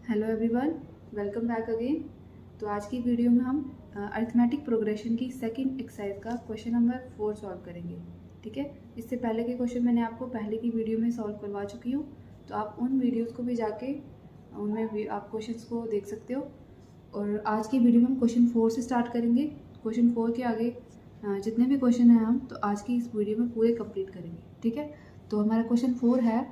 Hello everyone, welcome back again. तो आज की वीडियो में हम अरिथमेटिक प्रोग्रेशन की सेकंड एक्सरसाइज का क्वेश्चन नंबर 4 सॉल्व करेंगे। ठीक है, इससे पहले के क्वेश्चन मैंने आपको पहले की वीडियो में सॉल्व करवा चुकी हूँ, तो आप उन वीडियोस को भी जाके उनमें भी आप क्वेश्चंस को देख सकते हो। और आज की वीडियो में हम क्वेश्चन 4 से स्टार्ट करेंगे। क्वेश्चन 4 के आगे जितने भी क्वेश्चन हैं हम तो आज की इस वीडियो में पूरे कंप्लीट करेंगे। ठीक है, तो हमारा क्वेश्चन 4 है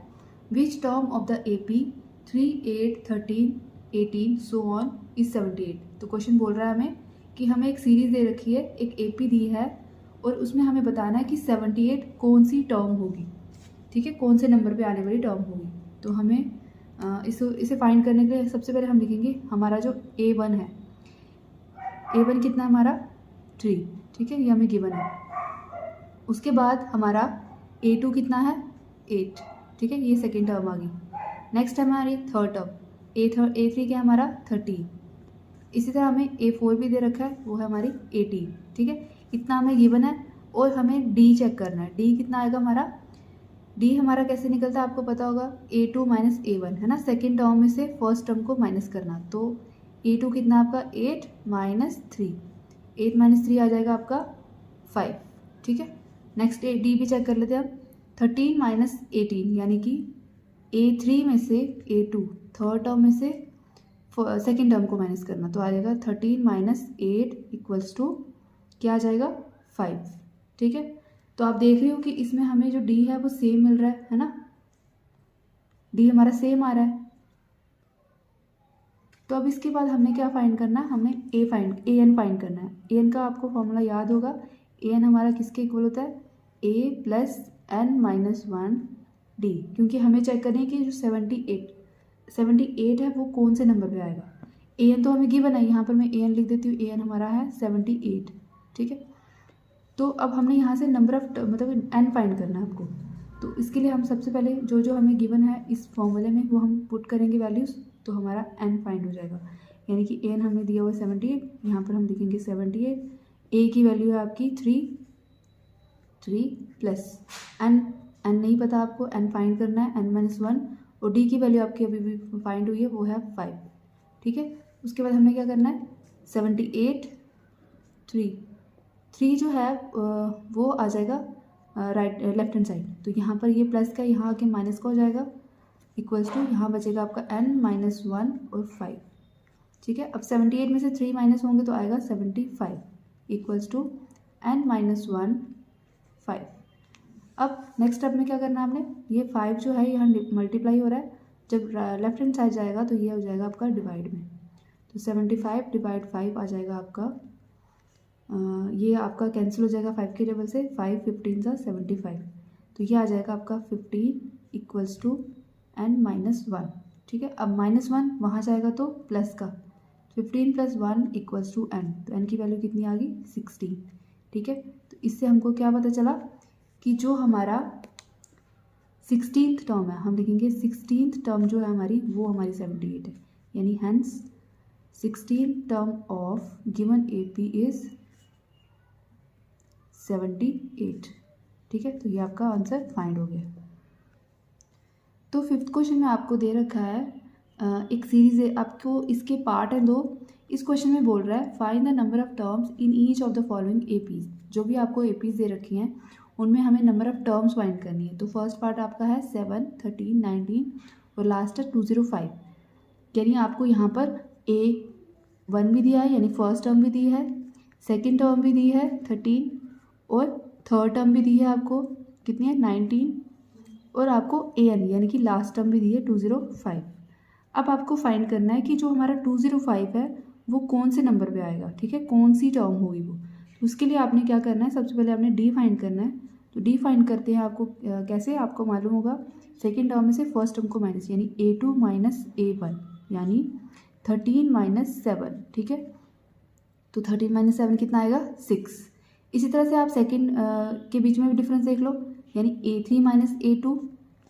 विच term of the AP 3, 8, 13, 18 so on is 78। तो क्वेश्चन बोल रहा है हमें कि हमें एक सीरीज दे रखी है, एक AP दी है और उसमें हमें बताना है कि 78 कौन सी टर्म होगी। ठीक है, कौन से नंबर पे आने वाली टर्म होगी। तो हमें इसे फाइंड करने के लिए सबसे पहले हम लिखेंगे हमारा जो A1 है। A1 कितना है हमारा 3। ठीक है, ये हमें गिवन है। उसके बाद हमारा A2 कितना है 8। ठीक है, ये सेकेंड टर्म आ गई। नेक्स्ट है हमारी थर्ड टर्म A3 क्या है हमारा 13। इसी तरह हमें A4 भी दे रखा है, वो है हमारी 18। ठीक है, इतना हमें गिवन है और हमें D चेक करना है। D कितना आएगा हमारा, D हमारा कैसे निकलता है आपको पता होगा, A2 माइनस A1 है ना। सेकेंड टर्म में से फर्स्ट टर्म को माइनस करना, तो A2 कितना आपका 8 माइनस 3, 8 माइनस 3 आ जाएगा आपका 5। ठीक है, नेक्स्ट D भी चेक कर लेते हैं हम। 13 माइनस 18 यानी कि A3 में से A2 थर्ड टर्म में से सेकेंड टर्म को माइनस करना, तो आ जाएगा 13 माइनस 8 इक्वल्स टू क्या आ जाएगा 5। ठीक है, तो आप देख रहे हो कि इसमें हमें जो D है वो सेम मिल रहा है ना। D हमारा सेम आ रहा है। तो अब इसके बाद हमने क्या फाइंड करना है, हमें AN फाइंड करना है। AN का आपको फॉर्मूला याद होगा। AN हमारा किसके इक्वल होता है, A plus N minus 1 D, क्योंकि हमें चेक करनी है कि जो 78 है वो कौन से नंबर पे आएगा। AN तो हमें गिवन है, यहाँ पर मैं AN लिख देती हूँ। AN हमारा है 78। ठीक है, तो अब हमने यहाँ से नंबर ऑफ मतलब N फाइंड करना है आपको। तो इसके लिए हम सबसे पहले जो जो हमें गिवन है इस फॉर्मूले में वो हम पुट करेंगे वैल्यूज़, तो हमारा N फाइंड हो जाएगा। यानी कि N हमें दिया हुआ 78, यहाँ पर हम लिखेंगे 78। A की वैल्यू है आपकी 3 प्लस N नहीं पता आपको, N फाइंड करना है N माइनस 1, और D की वैल्यू आपकी अभी भी फाइंड हुई है वो है 5। ठीक है, उसके बाद हमें क्या करना है 78 3 जो है वो आ जाएगा लेफ्ट हैंड साइड, तो यहाँ पर ये प्लस का यहाँ आके माइनस का हो जाएगा इक्वल्स टू यहाँ बचेगा आपका N माइनस 1 और 5। ठीक है, अब 78 में से 3 माइनस होंगे तो आएगा 75 इक्वल्स टू N माइनस 1 5। अब नेक्स्ट स्टेप में क्या करना है हमने, ये 5 जो है यहाँ मल्टीप्लाई हो रहा है, जब लेफ्ट हैंड साइड जाएगा तो ये हो जाएगा आपका डिवाइड में, तो 75 डिवाइड 5 आ जाएगा आपका ये आपका कैंसिल हो जाएगा 5 के टेबल से, 5 15 सा 75, तो ये आ जाएगा आपका 15 इक्वल्स टू N माइनस 1। ठीक है, अब माइनस 1 वहाँ जाएगा तो प्लस का 15 प्लस 1 इक्वल्स टू N, तो N की वैल्यू कितनी आ गई 16। ठीक है, तो इससे हमको क्या पता चला कि जो हमारा 16th टर्म है, हम लिखेंगे 16th टर्म जो है हमारी वो हमारी 78 है, यानी hence 16th term of given AP is 78। ठीक है, तो ये आपका आंसर फाइंड हो गया। तो फिफ्थ क्वेश्चन में आपको दे रखा है एक सीरीज है, आपको इसके पार्ट हैं 2। इस क्वेश्चन में बोल रहा है find the number of terms in each of the following APs। जो भी आपको APs दे रखी हैं उनमें हमें नंबर ऑफ टर्म्स फाइंड करनी है। तो फर्स्ट पार्ट आपका है 7, 13, 19 और लास्ट है 205। यानी आपको यहाँ पर A1 भी दिया है, यानी फर्स्ट टर्म भी दी है, सेकेंड टर्म भी दी है 13 और थर्ड टर्म भी दी है आपको कितनी है 19, और आपको AN यानी कि लास्ट टर्म भी दी है 205। अब आपको फाइंड करना है कि जो हमारा 205 है वो कौन से नंबर पे आएगा। ठीक है, कौन सी टर्म होगी वो, तो उसके लिए आपने क्या करना है, सबसे पहले आपने D फाइंड करना है। तो D फाइंड करते हैं आपको कैसे, आपको मालूम होगा सेकेंड टर्म में से फर्स्ट टर्म को माइनस, यानी A2 माइनस A1 यानी 13 माइनस 7। ठीक है, तो 13 माइनस 7 कितना आएगा 6। इसी तरह से आप सेकेंड के बीच में भी डिफरेंस देख लो, यानी A3 माइनस A2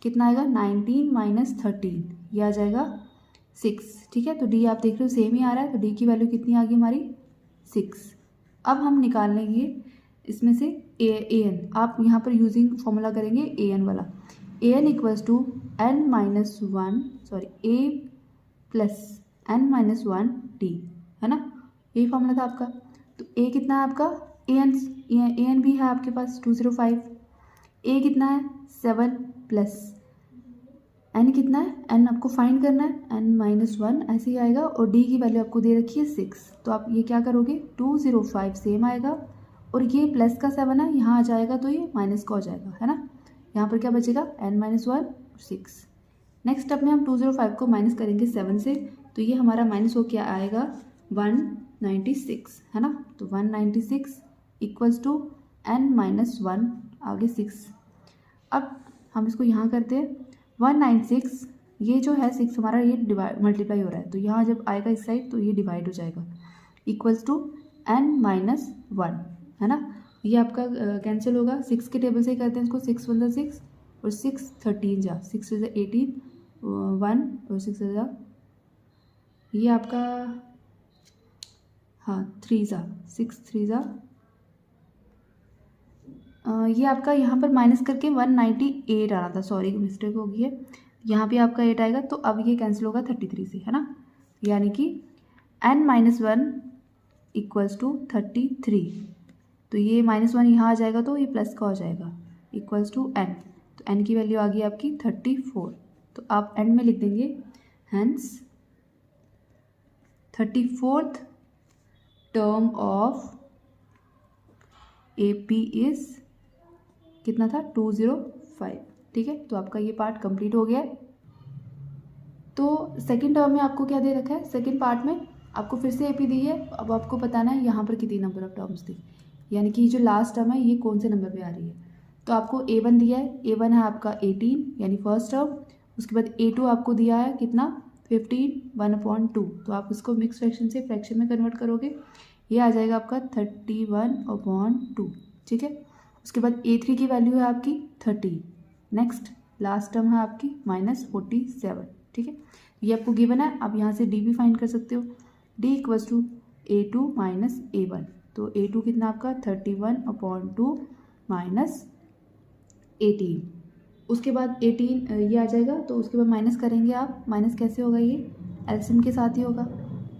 कितना आएगा 19 माइनस 13, ये आ जाएगा 6। ठीक है, तो D आप देख रहे हो सेम ही आ रहा है, तो D की वैल्यू कितनी आ गई हमारी 6। अब हम निकाल लेंगे इसमें से AN, आप यहाँ पर यूजिंग फॉर्मूला करेंगे AN वाला। AN equals to N minus 1 sorry A plus n minus 1 d, है ना, यही फॉर्मूला था आपका। तो a कितना है आपका, an भी है आपके पास 205, a कितना है 7 प्लस n कितना है, n आपको फाइंड करना है, n माइनस 1 ऐसे ही आएगा, और d की वैल्यू आपको दे रखी है 6। तो आप ये क्या करोगे, 205 सेम आएगा, और ये प्लस का 7 है, यहाँ आ जाएगा तो ये माइनस का हो जाएगा, है ना। यहाँ पर क्या बचेगा, n माइनस 1 और 6। नेक्स्ट स्टेप में हम 205 को माइनस करेंगे 7 से, तो ये हमारा माइनस हो क्या आएगा 196, है ना। तो 196 इक्वल्स टू n माइनस 1 आगे 6। अब हम इसको यहाँ करते हैं, 196 ये जो है 6 हमारा ये मल्टीप्लाई हो रहा है, तो यहाँ जब आएगा इस साइड तो ये डिवाइड हो जाएगा, इक्वल्स टू n माइनस 1, है ना। ये आपका कैंसिल होगा, 6 के टेबल से ही करते हैं इसको, 6 × 6 और 6 13 जा, 6 × 18 1 और 6 जा, ये आपका हाँ 3 जा, 6 3 जा, ये आपका यहाँ पर माइनस करके 198 आना था, सॉरी मिस्टेक हो गई है, यहाँ पे आपका 8 आएगा, तो अब ये कैंसिल होगा 33 से, है ना। यानी कि n माइनस 1 इक्वल्स टू 33, तो ये -1 यहाँ आ जाएगा तो ये प्लस का हो जाएगा, इक्वल्स टू n, तो n की वैल्यू आ गई आपकी 34। तो आप एंड में लिख देंगे hence 34th term of AP is कितना था 205, ठीक है। तो आपका ये पार्ट कंप्लीट हो गया है। तो सेकंड टर्म में आपको क्या दे रखा है, सेकंड पार्ट में आपको फिर से AP दी है, अब आपको बताना है यहाँ पर कितनी नंबर ऑफ टर्म्स थी, यानी कि जो लास्ट टर्म है ये कौन से नंबर पे आ रही है। तो आपको A1 दिया है, A1 है आपका 18 यानी फर्स्ट टर्म, उसके बाद A2 आपको दिया है कितना 15 1/2, तो आप इसको मिक्स फ्रैक्शन से फ्रैक्शन में कन्वर्ट करोगे, ये आ जाएगा आपका 31/2, ठीक है। उसके बाद A3 की वैल्यू है आपकी 30, नेक्स्ट लास्ट टर्म है आपकी -47, ठीक है। ये आपको गिवन है, आप यहाँ से D भी फाइंड कर सकते हो, D equals to A2 minus A1, तो A2 कितना आपका 31/2 माइनस 18, उसके बाद 18 ये आ जाएगा, तो उसके बाद माइनस करेंगे आप, माइनस कैसे होगा, ये एलसीएम के साथ ही होगा,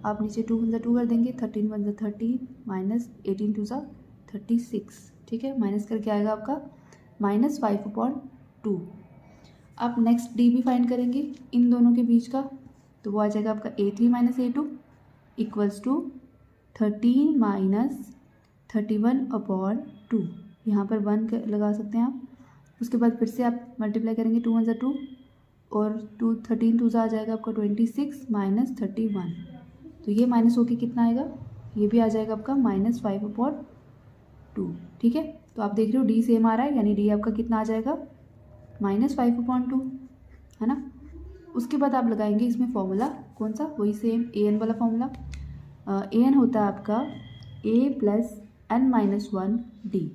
आप नीचे 2 × 2 कर देंगे, 13 × 13 माइनस 18 × 2 36, ठीक है। माइनस करके आएगा आपका -5/2। आप नेक्स्ट D भी फाइंड करेंगे इन दोनों के बीच का, तो वो आ जाएगा आपका A3 minus A2 equals to 13 minus 31/2, यहाँ पर 1 लगा सकते हैं आप। उसके बाद फिर से आप मल्टीप्लाई करेंगे 2 × 2 और 13 2 आ जाएगा आपका 26 माइनस 31, तो ये माइनस होके कितना आएगा, ये भी आ जाएगा आपका -5/2, ठीक है। तो आप देख रहे हो D सेम आ रहा है, यानी D आपका कितना आ जाएगा -5/2, है ना। उसके बाद आप लगाएंगे इसमें फॉर्मूला कौन सा, वही सेम an वाला फॉर्मूला। an होता है आपका a plus n minus 1 d।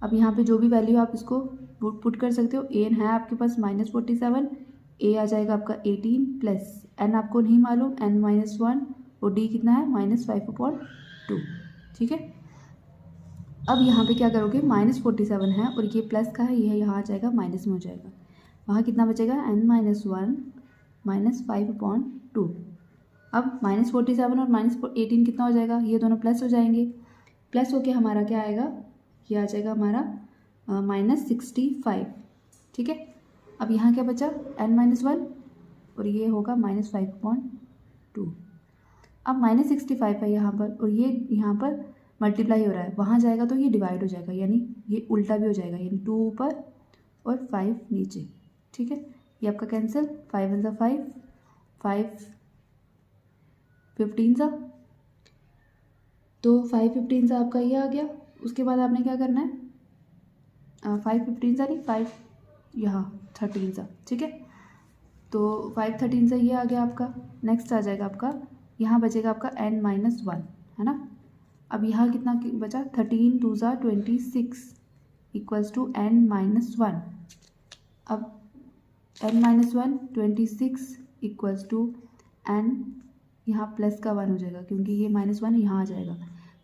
अब यहाँ पे जो भी वैल्यू आप इसको पुट कर सकते हो, an है आपके पास -47, a आ जाएगा आपका 18 प्लस n आपको नहीं मालूम n माइनस 1, और d कितना है -5/2, ठीक है। अब यहाँ पे क्या करोगे, -47 है और ये प्लस का है, ये यहाँ आ जाएगा माइनस में हो जाएगा, वहाँ कितना बचेगा n माइनस 1 -5/2। अब -47 और -18 कितना हो जाएगा, ये दोनों प्लस हो जाएंगे, प्लस होके हमारा क्या आएगा, ये आ जाएगा हमारा -65, ठीक है। अब यहाँ क्या बचा n माइनस 1 और ये होगा -5/2। अब -65 है यहाँ पर, और ये यहाँ पर मल्टीप्लाई हो रहा है, वहाँ जाएगा तो ये डिवाइड हो जाएगा, यानी ये उल्टा भी हो जाएगा, यानी 2 ऊपर और 5 नीचे, ठीक है। ये आपका कैंसिल, 5 × 5 5 15 सा, तो 5 15 सा आपका ये आ गया। उसके बाद आपने क्या करना है, 5 15 सा नहीं 5 यहाँ 13 सा, ठीक है। तो 5 13 सा ये आ गया आपका। नेक्स्ट आ जाएगा आपका, यहाँ बचेगा आपका n माइनस 1, है ना। अब यहाँ कितना बचा, 13 2 26 इक्वल्स टू n माइनस 1। अब n minus 1 26 equals to n, यहाँ प्लस का 1 हो जाएगा क्योंकि ये -1 यहाँ आ जाएगा,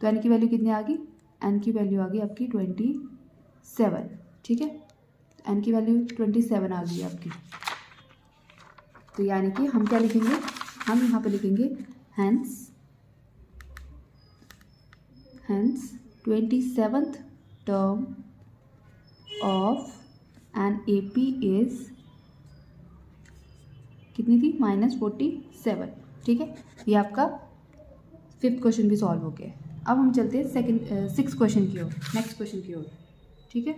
तो n की वैल्यू कितनी आ गई, n की वैल्यू आ गई आपकी 27, ठीक है। n की वैल्यू 27 आ गई आपकी, तो यानी कि हम क्या लिखेंगे, हम यहाँ पे लिखेंगे hence 27th term of n AP is कितनी थी, -47। ठीक है, ये आपका 5th क्वेश्चन भी सॉल्व हो गया। अब हम चलते हैं 6th क्वेश्चन की ओर, नेक्स्ट क्वेश्चन की ओर। ठीक है,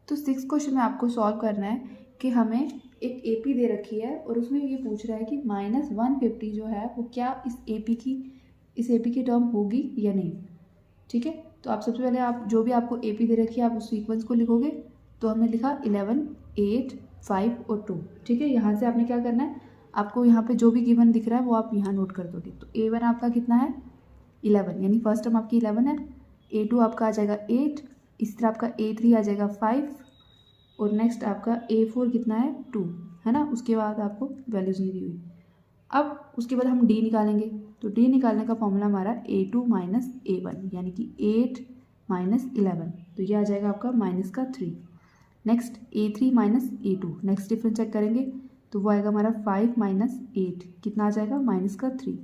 तो 6th क्वेश्चन में आपको सॉल्व करना है कि हमें एक AP दे रखी है और उसमें ये पूछ रहा है कि -150 जो है वो क्या इस AP की टर्म होगी या नहीं। ठीक है, तो आप सबसे पहले आप जो भी आपको AP दे रखी है आप उस सीक्वेंस को लिखोगे। तो हमने लिखा 11, 8, 5 और 2। ठीक है, यहाँ से आपने क्या करना है, आपको यहाँ पे जो भी गिवन दिख रहा है वो आप यहाँ नोट कर दोगे। तो A1 आपका कितना है 11, यानी फर्स्ट टर्म आपकी 11 है। A2 आपका आ जाएगा 8, इस तरह आपका A3 आ जाएगा 5 और नेक्स्ट आपका A4 कितना है 2, है ना। उसके बाद आपको वैल्यूज़ नहीं दी हुई। अब उसके बाद हम D निकालेंगे। तो D निकालने का फॉर्मूला हमारा A2 माइनस A1 यानी कि 8 माइनस 11, तो ये आ जाएगा आपका -3। Next A3 minus A2, next difference check करेंगे तो वो आएगा हमारा 5 माइनस 8, कितना आ जाएगा -3।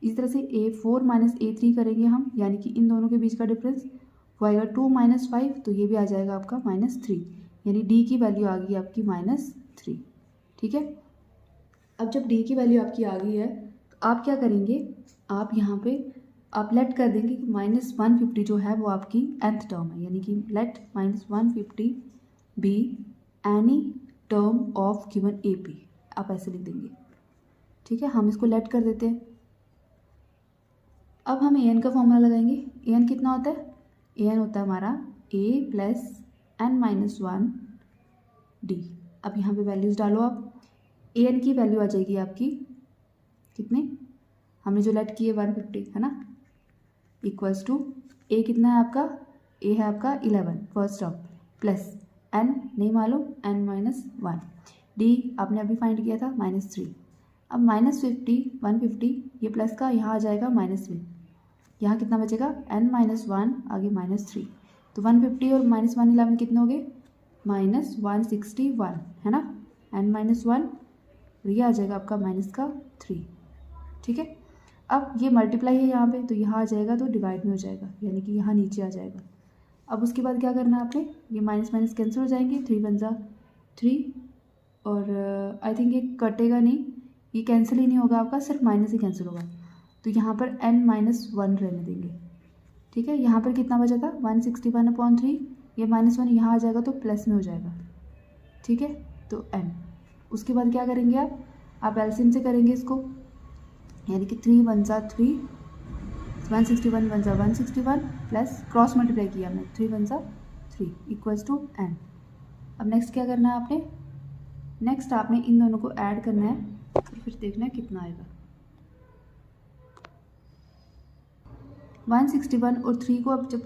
इस तरह से A4 माइनस A3 करेंगे हम, यानी कि इन दोनों के बीच का डिफरेंस वो आएगा 2 माइनस 5, तो ये भी आ जाएगा आपका -3, यानी D की वैल्यू आ गई आपकी -3। ठीक है, अब जब D की वैल्यू आपकी आ गई है तो आप क्या करेंगे, आप यहाँ पे आप लेट कर देंगे कि -150 जो है वो आपकी nth टर्म है, यानी कि let -150 be any term of given AP, आप ऐसे लिख देंगे। ठीक है, हम इसको लेट कर देते हैं। अब हम an का फॉर्मूला लगाएंगे। an कितना होता है, an होता है हमारा a प्लस n-1 d। अब यहाँ पे वैल्यूज़ डालो आप। an की वैल्यू आ जाएगी आपकी कितने, हमने जो लेट की है 150, है ना, इक्वल्स टू a कितना है आपका, a है आपका 11 फर्स्ट टर्म, प्लस n नहीं मालूम n-1, d आपने अभी फाइंड किया था -3। अब -150 ये प्लस का यहाँ आ जाएगा -3, यहाँ कितना बचेगा n-1 आगे -3, तो 150 और -111 कितने हो गए -161, है ना, n-1 और ये आ जाएगा आपका -3। ठीक है, अब ये मल्टीप्लाई है यहाँ पे, तो यहाँ आ जाएगा तो डिवाइड में हो जाएगा, यानी कि यहाँ नीचे आ जाएगा। अब उसके बाद क्या करना है आपने, ये माइनस माइनस कैंसिल हो जाएंगे, 3 × 3 और आई थिंक ये कटेगा नहीं, ये कैंसिल ही नहीं होगा आपका, सिर्फ माइनस ही कैंसिल होगा। तो यहाँ पर n-1 रहने देंगे। ठीक है, यहाँ पर कितना बचा था 161/3, ये -1 यहाँ आ जाएगा तो प्लस में हो जाएगा। ठीक है, तो n, उसके बाद क्या करेंगे आप एलसीएम से करेंगे इसको, यानी कि 3 × 1 = 3, 161 × 161 प्लस क्रॉस मल्टीप्लाई किया हमने 3 × 3 इक्वल्स टू n। अब नेक्स्ट क्या करना है आपने, नेक्स्ट आपने इन दोनों को ऐड करना है, फिर देखना है कितना आएगा। 161 और 3 को अब जब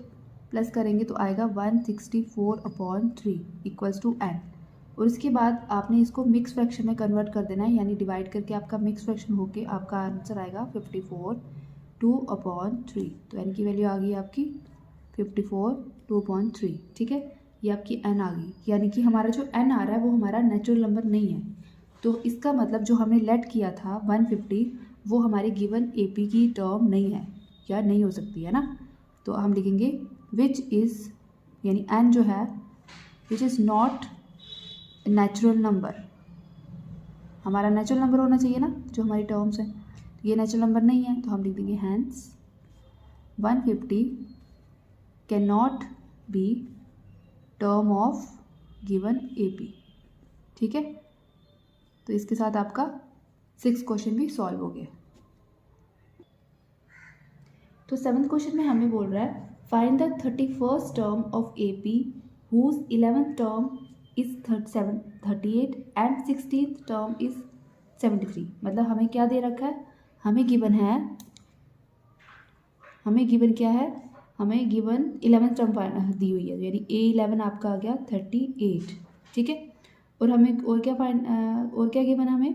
प्लस करेंगे तो आएगा 164/3 इक्वल्स टू n। और इसके बाद आपने इसको मिक्स फ्रैक्शन में कन्वर्ट कर देना है, यानी डिवाइड करके आपका मिक्स फ्रैक्शन होके आपका आंसर आएगा 54/2/3। तो n की वैल्यू आ गई आपकी 54/2/3। ठीक है, ये आपकी n आ गई, यानी कि हमारा जो n आ रहा है वो हमारा नेचुरल नंबर नहीं है। तो इसका मतलब जो हमने लेट किया था 150 वो हमारे गिवन AP की टर्म नहीं है या नहीं हो सकती है ना। तो हम लिखेंगे विच इज़, यानी n जो है which is not natural number, हमारा नेचुरल नंबर होना चाहिए ना जो हमारी टर्म्स हैं, ये नेचुरल नंबर नहीं है, तो हम लिख देंगे hence 150 can not be term of given AP। ठीक है, तो इसके साथ आपका 6th क्वेश्चन भी सॉल्व हो गया। तो 7th क्वेश्चन में हमें बोल रहा है find the 31st term of AP whose 11th term is 38 and 16th term is 73। मतलब हमें क्या दे रखा है, हमें गिवन क्या है, हमें गिवन 11th टर्म दी हुई है, यानी A11 आपका आ गया 38। ठीक है, और हमें और क्या गिवन है,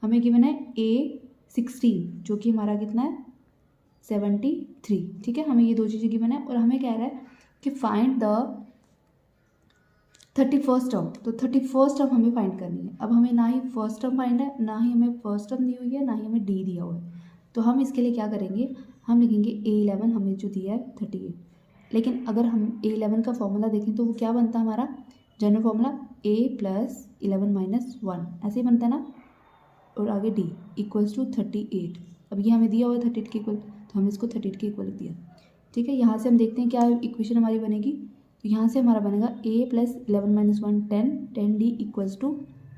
हमें गिवन है A16 जो कि हमारा कितना है 73। ठीक है, हमें ये दो चीज़ें गिवन है और हमें कह रहा है कि फाइंड द 31st टर्म, तो 31st टर्म हमें फाइंड करनी है। अब हमें ना ही फर्स्ट टर्म फाइंड है, ना ही हमें फर्स्ट टर्म दी हुई है, ना ही हमें डी दिया हुआ है। तो हम इसके लिए क्या करेंगे, हम लिखेंगे A11 हमें जो दिया है 38। लेकिन अगर हम A11 का फॉर्मूला देखें तो वो क्या बनता है हमारा जनरल फॉर्मूला A + 11 - 1 ऐसे ही बनता है ना। और आगे D = 38। अब ये हमें दिया हुआ है 38 के इक्वल, तो हमने इसको 38 के इक्वल लिख दिया। ठीक है, यहाँ से हम देखते हैं क्या इक्वेशन हमारी बनेगी। तो यहाँ से हमारा बनेगा A + 11 - 1 10, 10D =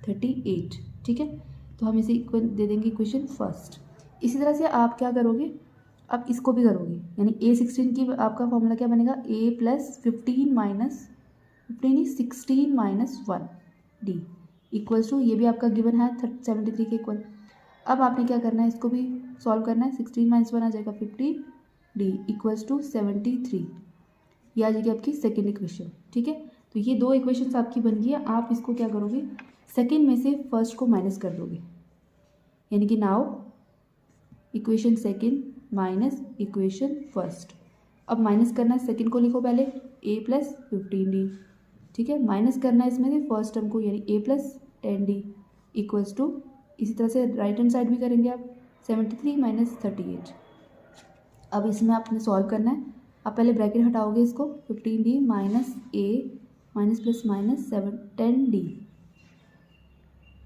38। ठीक है, तो हम इसे इक्वल दे देंगे इक्वेशन फर्स्ट। इसी तरह से आप क्या करोगे, अब इसको भी करोगे, यानी A16 की आपका फॉर्मूला क्या बनेगा, A + 16 - 1 D = ये भी आपका गिवन है 73 के इक्वल। अब आपने क्या करना है, इसको भी सॉल्व करना है। 16 - 1 आ जाएगा 50, D = 73। ये आ जाएगी आपकी सेकेंड इक्वेशन। ठीक है, तो ये दो इक्वेशंस आपकी बन गई है। आप इसको क्या करोगे, सेकेंड में से फर्स्ट को माइनस कर दोगे, यानी कि now equation second minus equation first. अब माइनस करना है, सेकेंड को लिखो पहले A + 15D। ठीक है, माइनस करना है इसमें से फर्स्ट टर्म को, यानी A + 10D = इसी तरह से राइट हैंड साइड भी करेंगे आप 73 - 38। अब इसमें आपने सॉल्व करना है। आप पहले ब्रैकेट हटाओगे इसको, 15D - A -+ 10D।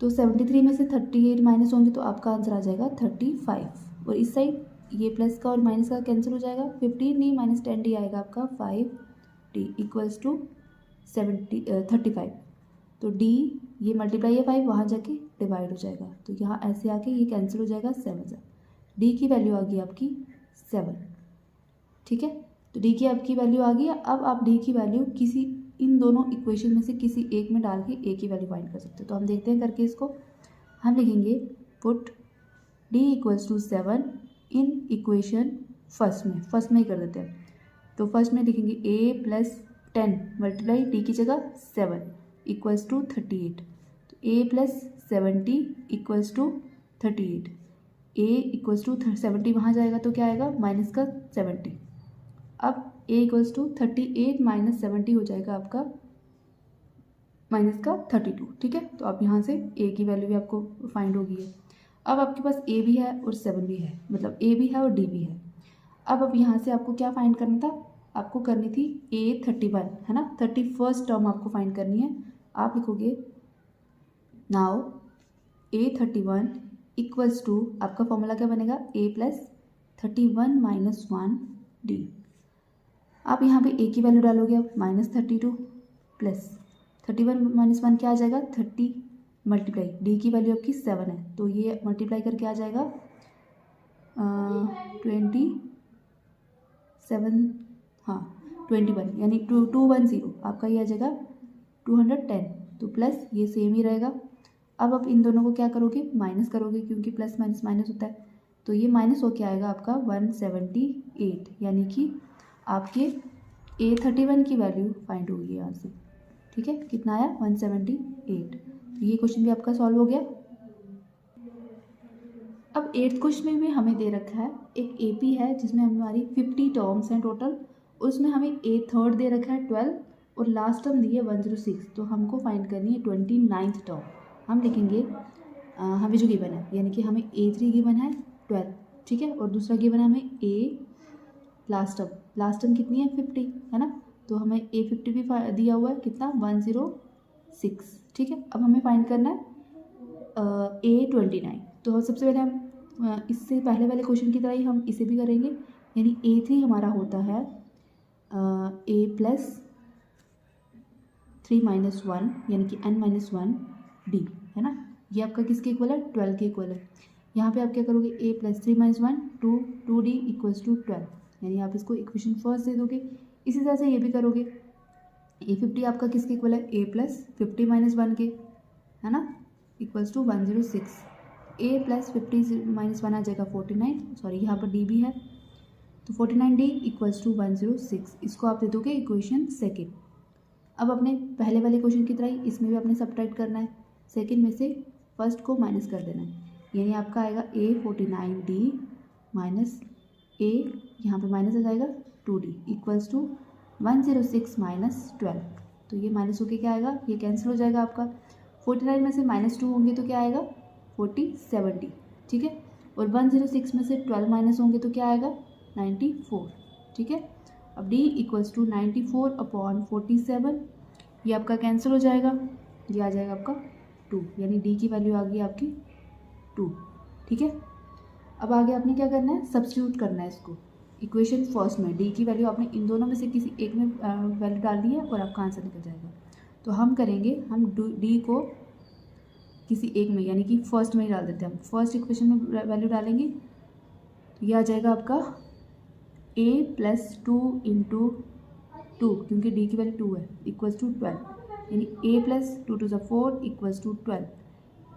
तो 73 में से 38 माइनस होंगे तो आपका आंसर आ जाएगा 35। और इस साइड ये प्लस का और माइनस का कैंसिल हो जाएगा, 15D - 10D आएगा आपका 5D = 35। तो D ये मल्टीप्लाई है 5, वहाँ जाके डिवाइड हो जाएगा, तो यहाँ ऐसे आके ये कैंसिल हो जाएगा 7 से। D की वैल्यू आ गई आपकी 7। ठीक है, तो D की आपकी वैल्यू आ गई। अब आप D की वैल्यू किसी इन दोनों इक्वेशन में से किसी एक में डाल के A की वैल्यू फाइंड कर सकते हो। तो हम देखते हैं करके इसको। हम लिखेंगे पुट D = 7 इन इक्वेशन फर्स्ट में ही कर देते हैं। तो फर्स्ट में लिखेंगे A + 10 मल्टीप्लाई D की जगह 7 = 38। तो A + 70 = 38। A = 70 वहाँ जाएगा तो क्या आएगा, माइनस का 70। अब A = 38 - 70 हो जाएगा आपका माइनस का 32। ठीक है, तो आप यहाँ से A की वैल्यू भी आपको फाइंड होगी है। अब आपके पास A भी है और 7 भी है, मतलब A भी है और D भी है। अब यहाँ से आपको क्या फाइंड करना था, आपको करनी थी A31, है ना, 31st टर्म आपको फाइंड करनी है। आप लिखोगे नाउ A31 = आपका फॉर्मूला क्या बनेगा, A + 31 - 1 D। आप यहाँ पे A की वैल्यू डालोगे, अब -32 + 31 - 1 क्या आ जाएगा 30 मल्टीप्लाई D की वैल्यू आपकी 7 है, तो ये मल्टीप्लाई करके आ जाएगा 27, हाँ 21, यानी 210 आपका ये आ जाएगा 210। तो प्लस ये सेम ही रहेगा। अब आप इन दोनों को क्या करोगे, माइनस करोगे, क्योंकि प्लस माइनस माइनस होता है। तो ये माइनस होके आएगा आपका 178, यानी कि आपके A31 की वैल्यू फाइंड होगी यहाँ से। ठीक है, कितना आया 178। ये क्वेश्चन भी आपका सॉल्व हो गया। अब 8th क्वेश्चन में भी हमें दे रखा है एक AP है जिसमें हमारी 50 टर्म्स हैं टोटल, और उसमें हमें A थर्ड दे रखा है 12 और लास्ट टर्म दी है 106। तो हमको फाइंड करनी है 29th टर्म। हम लिखेंगे हमें जो गिवन है, यानी कि हमें A3 गिवन है 12, ठीक है, और दूसरा गिवन है हमें A लास्ट टर्म कितनी है 50, है ना, तो हमें A50 भी दिया हुआ है कितना 106। ठीक है, अब हमें फाइंड करना है A29। तो सबसे पहले हम इससे पहले वाले क्वेश्चन की तरह ही हम इसे भी करेंगे, यानी A3 हमारा होता है A + 3 - 1 यानी कि n - 1 D, है ना। ये आपका किसके इक्वल है 12 के इक्वल है। यहाँ पे आप क्या करोगे A + 3 - 1 2D = 12, यानी आप इसको इक्वेशन फर्स्ट दे दोगे। इसी तरह से ये भी करोगे। A50 आपका किसके इक्वल है A + 50 - 1 के, है ना, = 106। A + 50 - 1 आ जाएगा 49, सॉरी यहाँ पर D भी है, तो 49D = 106। इसको आप दे दोगे इक्वेशन सेकेंड। अब अपने पहले वाले क्वेश्चन की तरह ही इसमें भी आपने सब्ट्रैक्ट करना है, सेकेंड में से फर्स्ट को माइनस कर देना है, यानी आपका आएगा A49D माइनस A, यहाँ पे माइनस आ जाएगा 2D = 106 - 12। तो ये माइनस होके क्या आएगा, ये कैंसिल हो जाएगा आपका। 49 में से -2 होंगे तो क्या आएगा 70, ठीक है। और 106 में से 12 माइनस होंगे तो क्या आएगा 94, ठीक है। अब D इक्वल्स टू 94/47, ये आपका कैंसिल हो जाएगा, ये आ जाएगा आपका 2, यानी D की वैल्यू आ गई आपकी 2, ठीक है। अब आगे आपने क्या करना है, सब्स्टिट्यूट करना है इसको इक्वेशन फर्स्ट में। D की वैल्यू आपने इन दोनों में से किसी एक में वैल्यू डाल दी है और आपका आंसर निकल जाएगा। तो हम करेंगे, हम D को किसी एक में यानी कि फर्स्ट में ही डाल देते हैं। हम फर्स्ट इक्वेशन में वैल्यू डालेंगे तो ये आ जाएगा आपका a + 2 × 2, क्योंकि D की वैल्यू 2 है, इक्वल्स टू 12, यानी a + 2 × 4 इक्वल्स टू 12।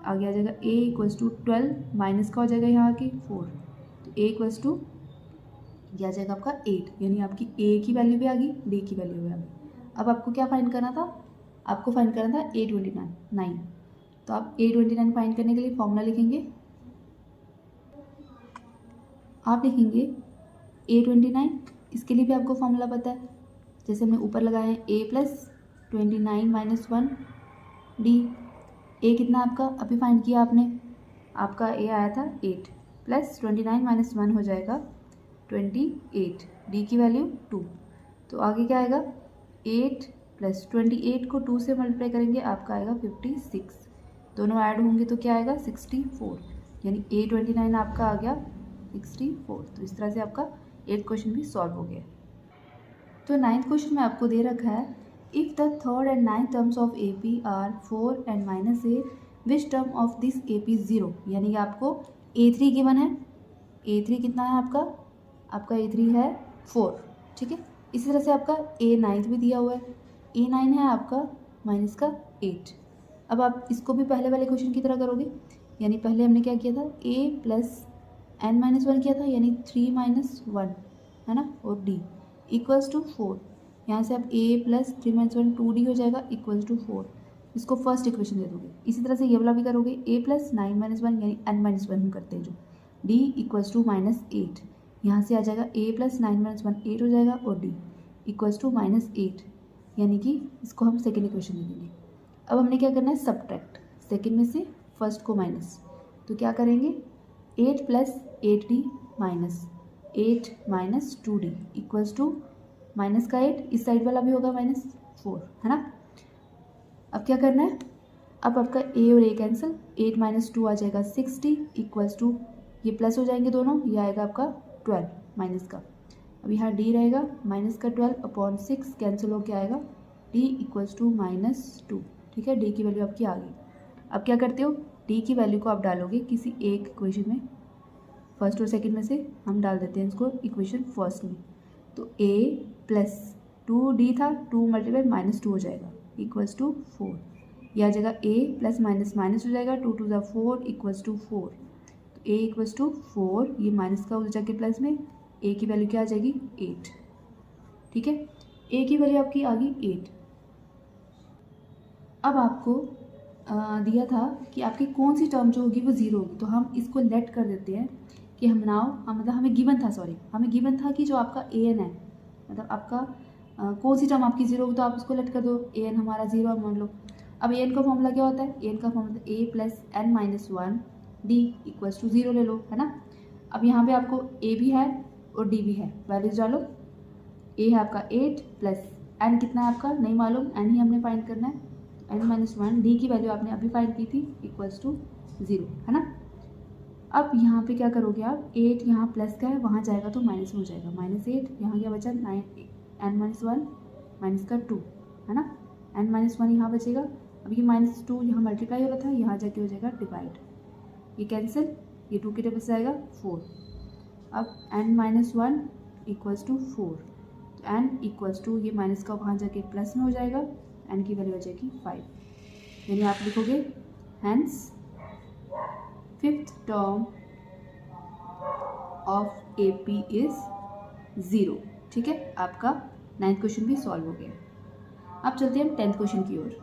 आगे आ जाएगा a इक्वल्स टू 12 माइनस का हो जाएगा यहाँ के 4, तो a इक्वल्स टू यह आ जाएगा आपका 8, यानी आपकी a की वैल्यू भी आ गई, d की वैल्यू भी आ गई। अब आपको क्या फाइंड करना था, आपको फाइंड करना था a29। तो आप a29 फाइंड करने के लिए फॉर्मूला लिखेंगे, आप लिखेंगे a29, इसके लिए भी आपको फॉर्मूला पता है, जैसे हमने ऊपर लगाए हैं a + 29 - 1 d। a कितना आपका अभी फाइंड किया आपने, आपका a आया था 8 + 29 - 1 हो जाएगा 28, d की वैल्यू 2। तो आगे क्या आएगा 8 + 28 को 2 से मल्टीप्लाई करेंगे, आपका आएगा 56, दोनों ऐड होंगे तो क्या आएगा 64, यानी a29 आपका आ गया 64। तो इस तरह से आपका 8th क्वेश्चन भी सॉल्व हो गया। तो 9th क्वेश्चन में आपको दे रखा है, if the 3rd and 9th terms of AP are 4 and -8, which term of this AP 0, यानी कि आपको A3 गिवन है, A3 कितना है आपका A3 है 4, ठीक है। इसी तरह से आपका A9 भी दिया हुआ है, A9 है आपका -8। अब आप इसको भी पहले वाले क्वेश्चन की तरह करोगे, यानी पहले हमने क्या किया था a + n - 1 किया था, यानी 3 - 1 है ना, और d इक्वल्स टू 4। यहाँ से आप a + 3 - 1 2d हो जाएगा इक्वल्स टू 4, इसको फर्स्ट इक्वेशन दे दोगे। इसी तरह से ये वाला भी करोगे, a + 9 - 1 यानी n - 1 हम करते हैं जो, d इक्वल्स टू -8, यहाँ से आ जाएगा a + 9 - 1 8 हो जाएगा और d इक्वल्स टू -8, यानी कि इसको हम सेकेंड इक्वेशन दे देंगे। अब हमने क्या करना है, सब्ट्रैक्ट, सेकेंड में से फर्स्ट को माइनस, तो क्या करेंगे 8 + 8d - 8 - 2d equals to minus का 8, इस साइड वाला भी होगा -4, है ना। अब क्या करना है, अब आपका a और a कैंसिल, 8 - 2 आ जाएगा 60 इक्वल्स टू, ये प्लस हो जाएंगे दोनों, ये आएगा आपका 12 माइनस का। अब यहाँ d रहेगा -12/6 कैंसिल होके आएगा d इक्वल्स टू -2, ठीक है। d की वैल्यू आपकी आ गई। अब क्या करते हो, d की वैल्यू को आप डालोगे किसी एक इक्वेशन में, फर्स्ट और सेकंड में से हम डाल देते हैं इसको इक्वेशन फर्स्ट में। तो a + 2d था, 2 × -2 हो जाएगा इक्वल्स टू 4, यह आ जाएगा a + माइनस हो जाएगा 2 × 4 इक्वल्स टू 4, तो a इक्वल्स टू 4, ये माइनस का हो जाके प्लस में, a की वैल्यू क्या आ जाएगी 8, ठीक है। a की वैल्यू आपकी आ गई 8। अब आपको दिया था कि आपकी कौन सी टर्म जो होगी वो 0 होगी, तो हम इसको लेट कर देते हैं कि मतलब हमें गिवन था कि जो आपका an है, मतलब आपका कौन सी टर्म आपकी 0 होगी, तो आप उसको लेट कर दो, an हमारा 0 मान लो। अब an का फॉर्मूला क्या होता है, an का formula a + n - 1 d equals to 0 ले लो, है ना। अब यहाँ पे आपको a भी है और d भी है, वैल्यूज डालो, a है आपका 8 + n कितना है आपका नहीं मालूम, n ही हमने फाइंड करना है, n - 1 d की वैल्यू आपने अभी फाइंड की थी इक्वल्स टू 0, है ना। अब यहाँ पे क्या करोगे आप, 8 यहाँ प्लस का है, वहाँ जाएगा तो माइनस में हो जाएगा, -8, यहाँ क्या बचा n - 1 माइनस का 2, है ना, n - 1 यहाँ बचेगा। अब ये -2 यहाँ मल्टीप्लाई हो रहा था, यहाँ जाके हो जाएगा डिवाइड, ये कैंसिल, ये 2 के टेबल से आएगा 4। अब n - 1 इक्वल्स टू 4, तो n इक्वल्स टू, ये माइनस का वहाँ जाके प्लस में हो जाएगा, n की वैल्यू हो जाएगी 5, यानी आप लिखोगे hence 5th term of AP is 0, ठीक है। आपका 9th क्वेश्चन भी सॉल्व हो गया। अब चलते हैं हम 10th क्वेश्चन की ओर।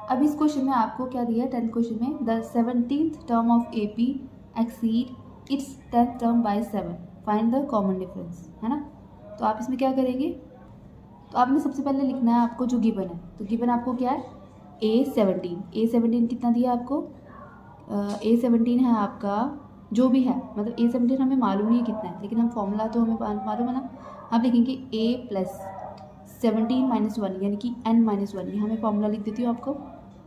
अब इस क्वेश्चन में आपको क्या दिया है, 10th क्वेश्चन में the 17th term of AP exceed it's 10th term by 7, find the common difference, है ना। तो आप इसमें क्या करेंगे, तो आपने सबसे पहले लिखना है आपको जो गिवन है, तो गिवन आपको क्या है A17 कितना दिया आपको, A17 है आपका जो भी है, मतलब A17 हमें मालूम नहीं है कितना है, लेकिन हम फॉर्मूला तो हमें मालूम है ना। हम लिखेंगे A+17 - 1 यानी कि n-1, ये हमें फॉर्मूला लिख देती हूँ आपको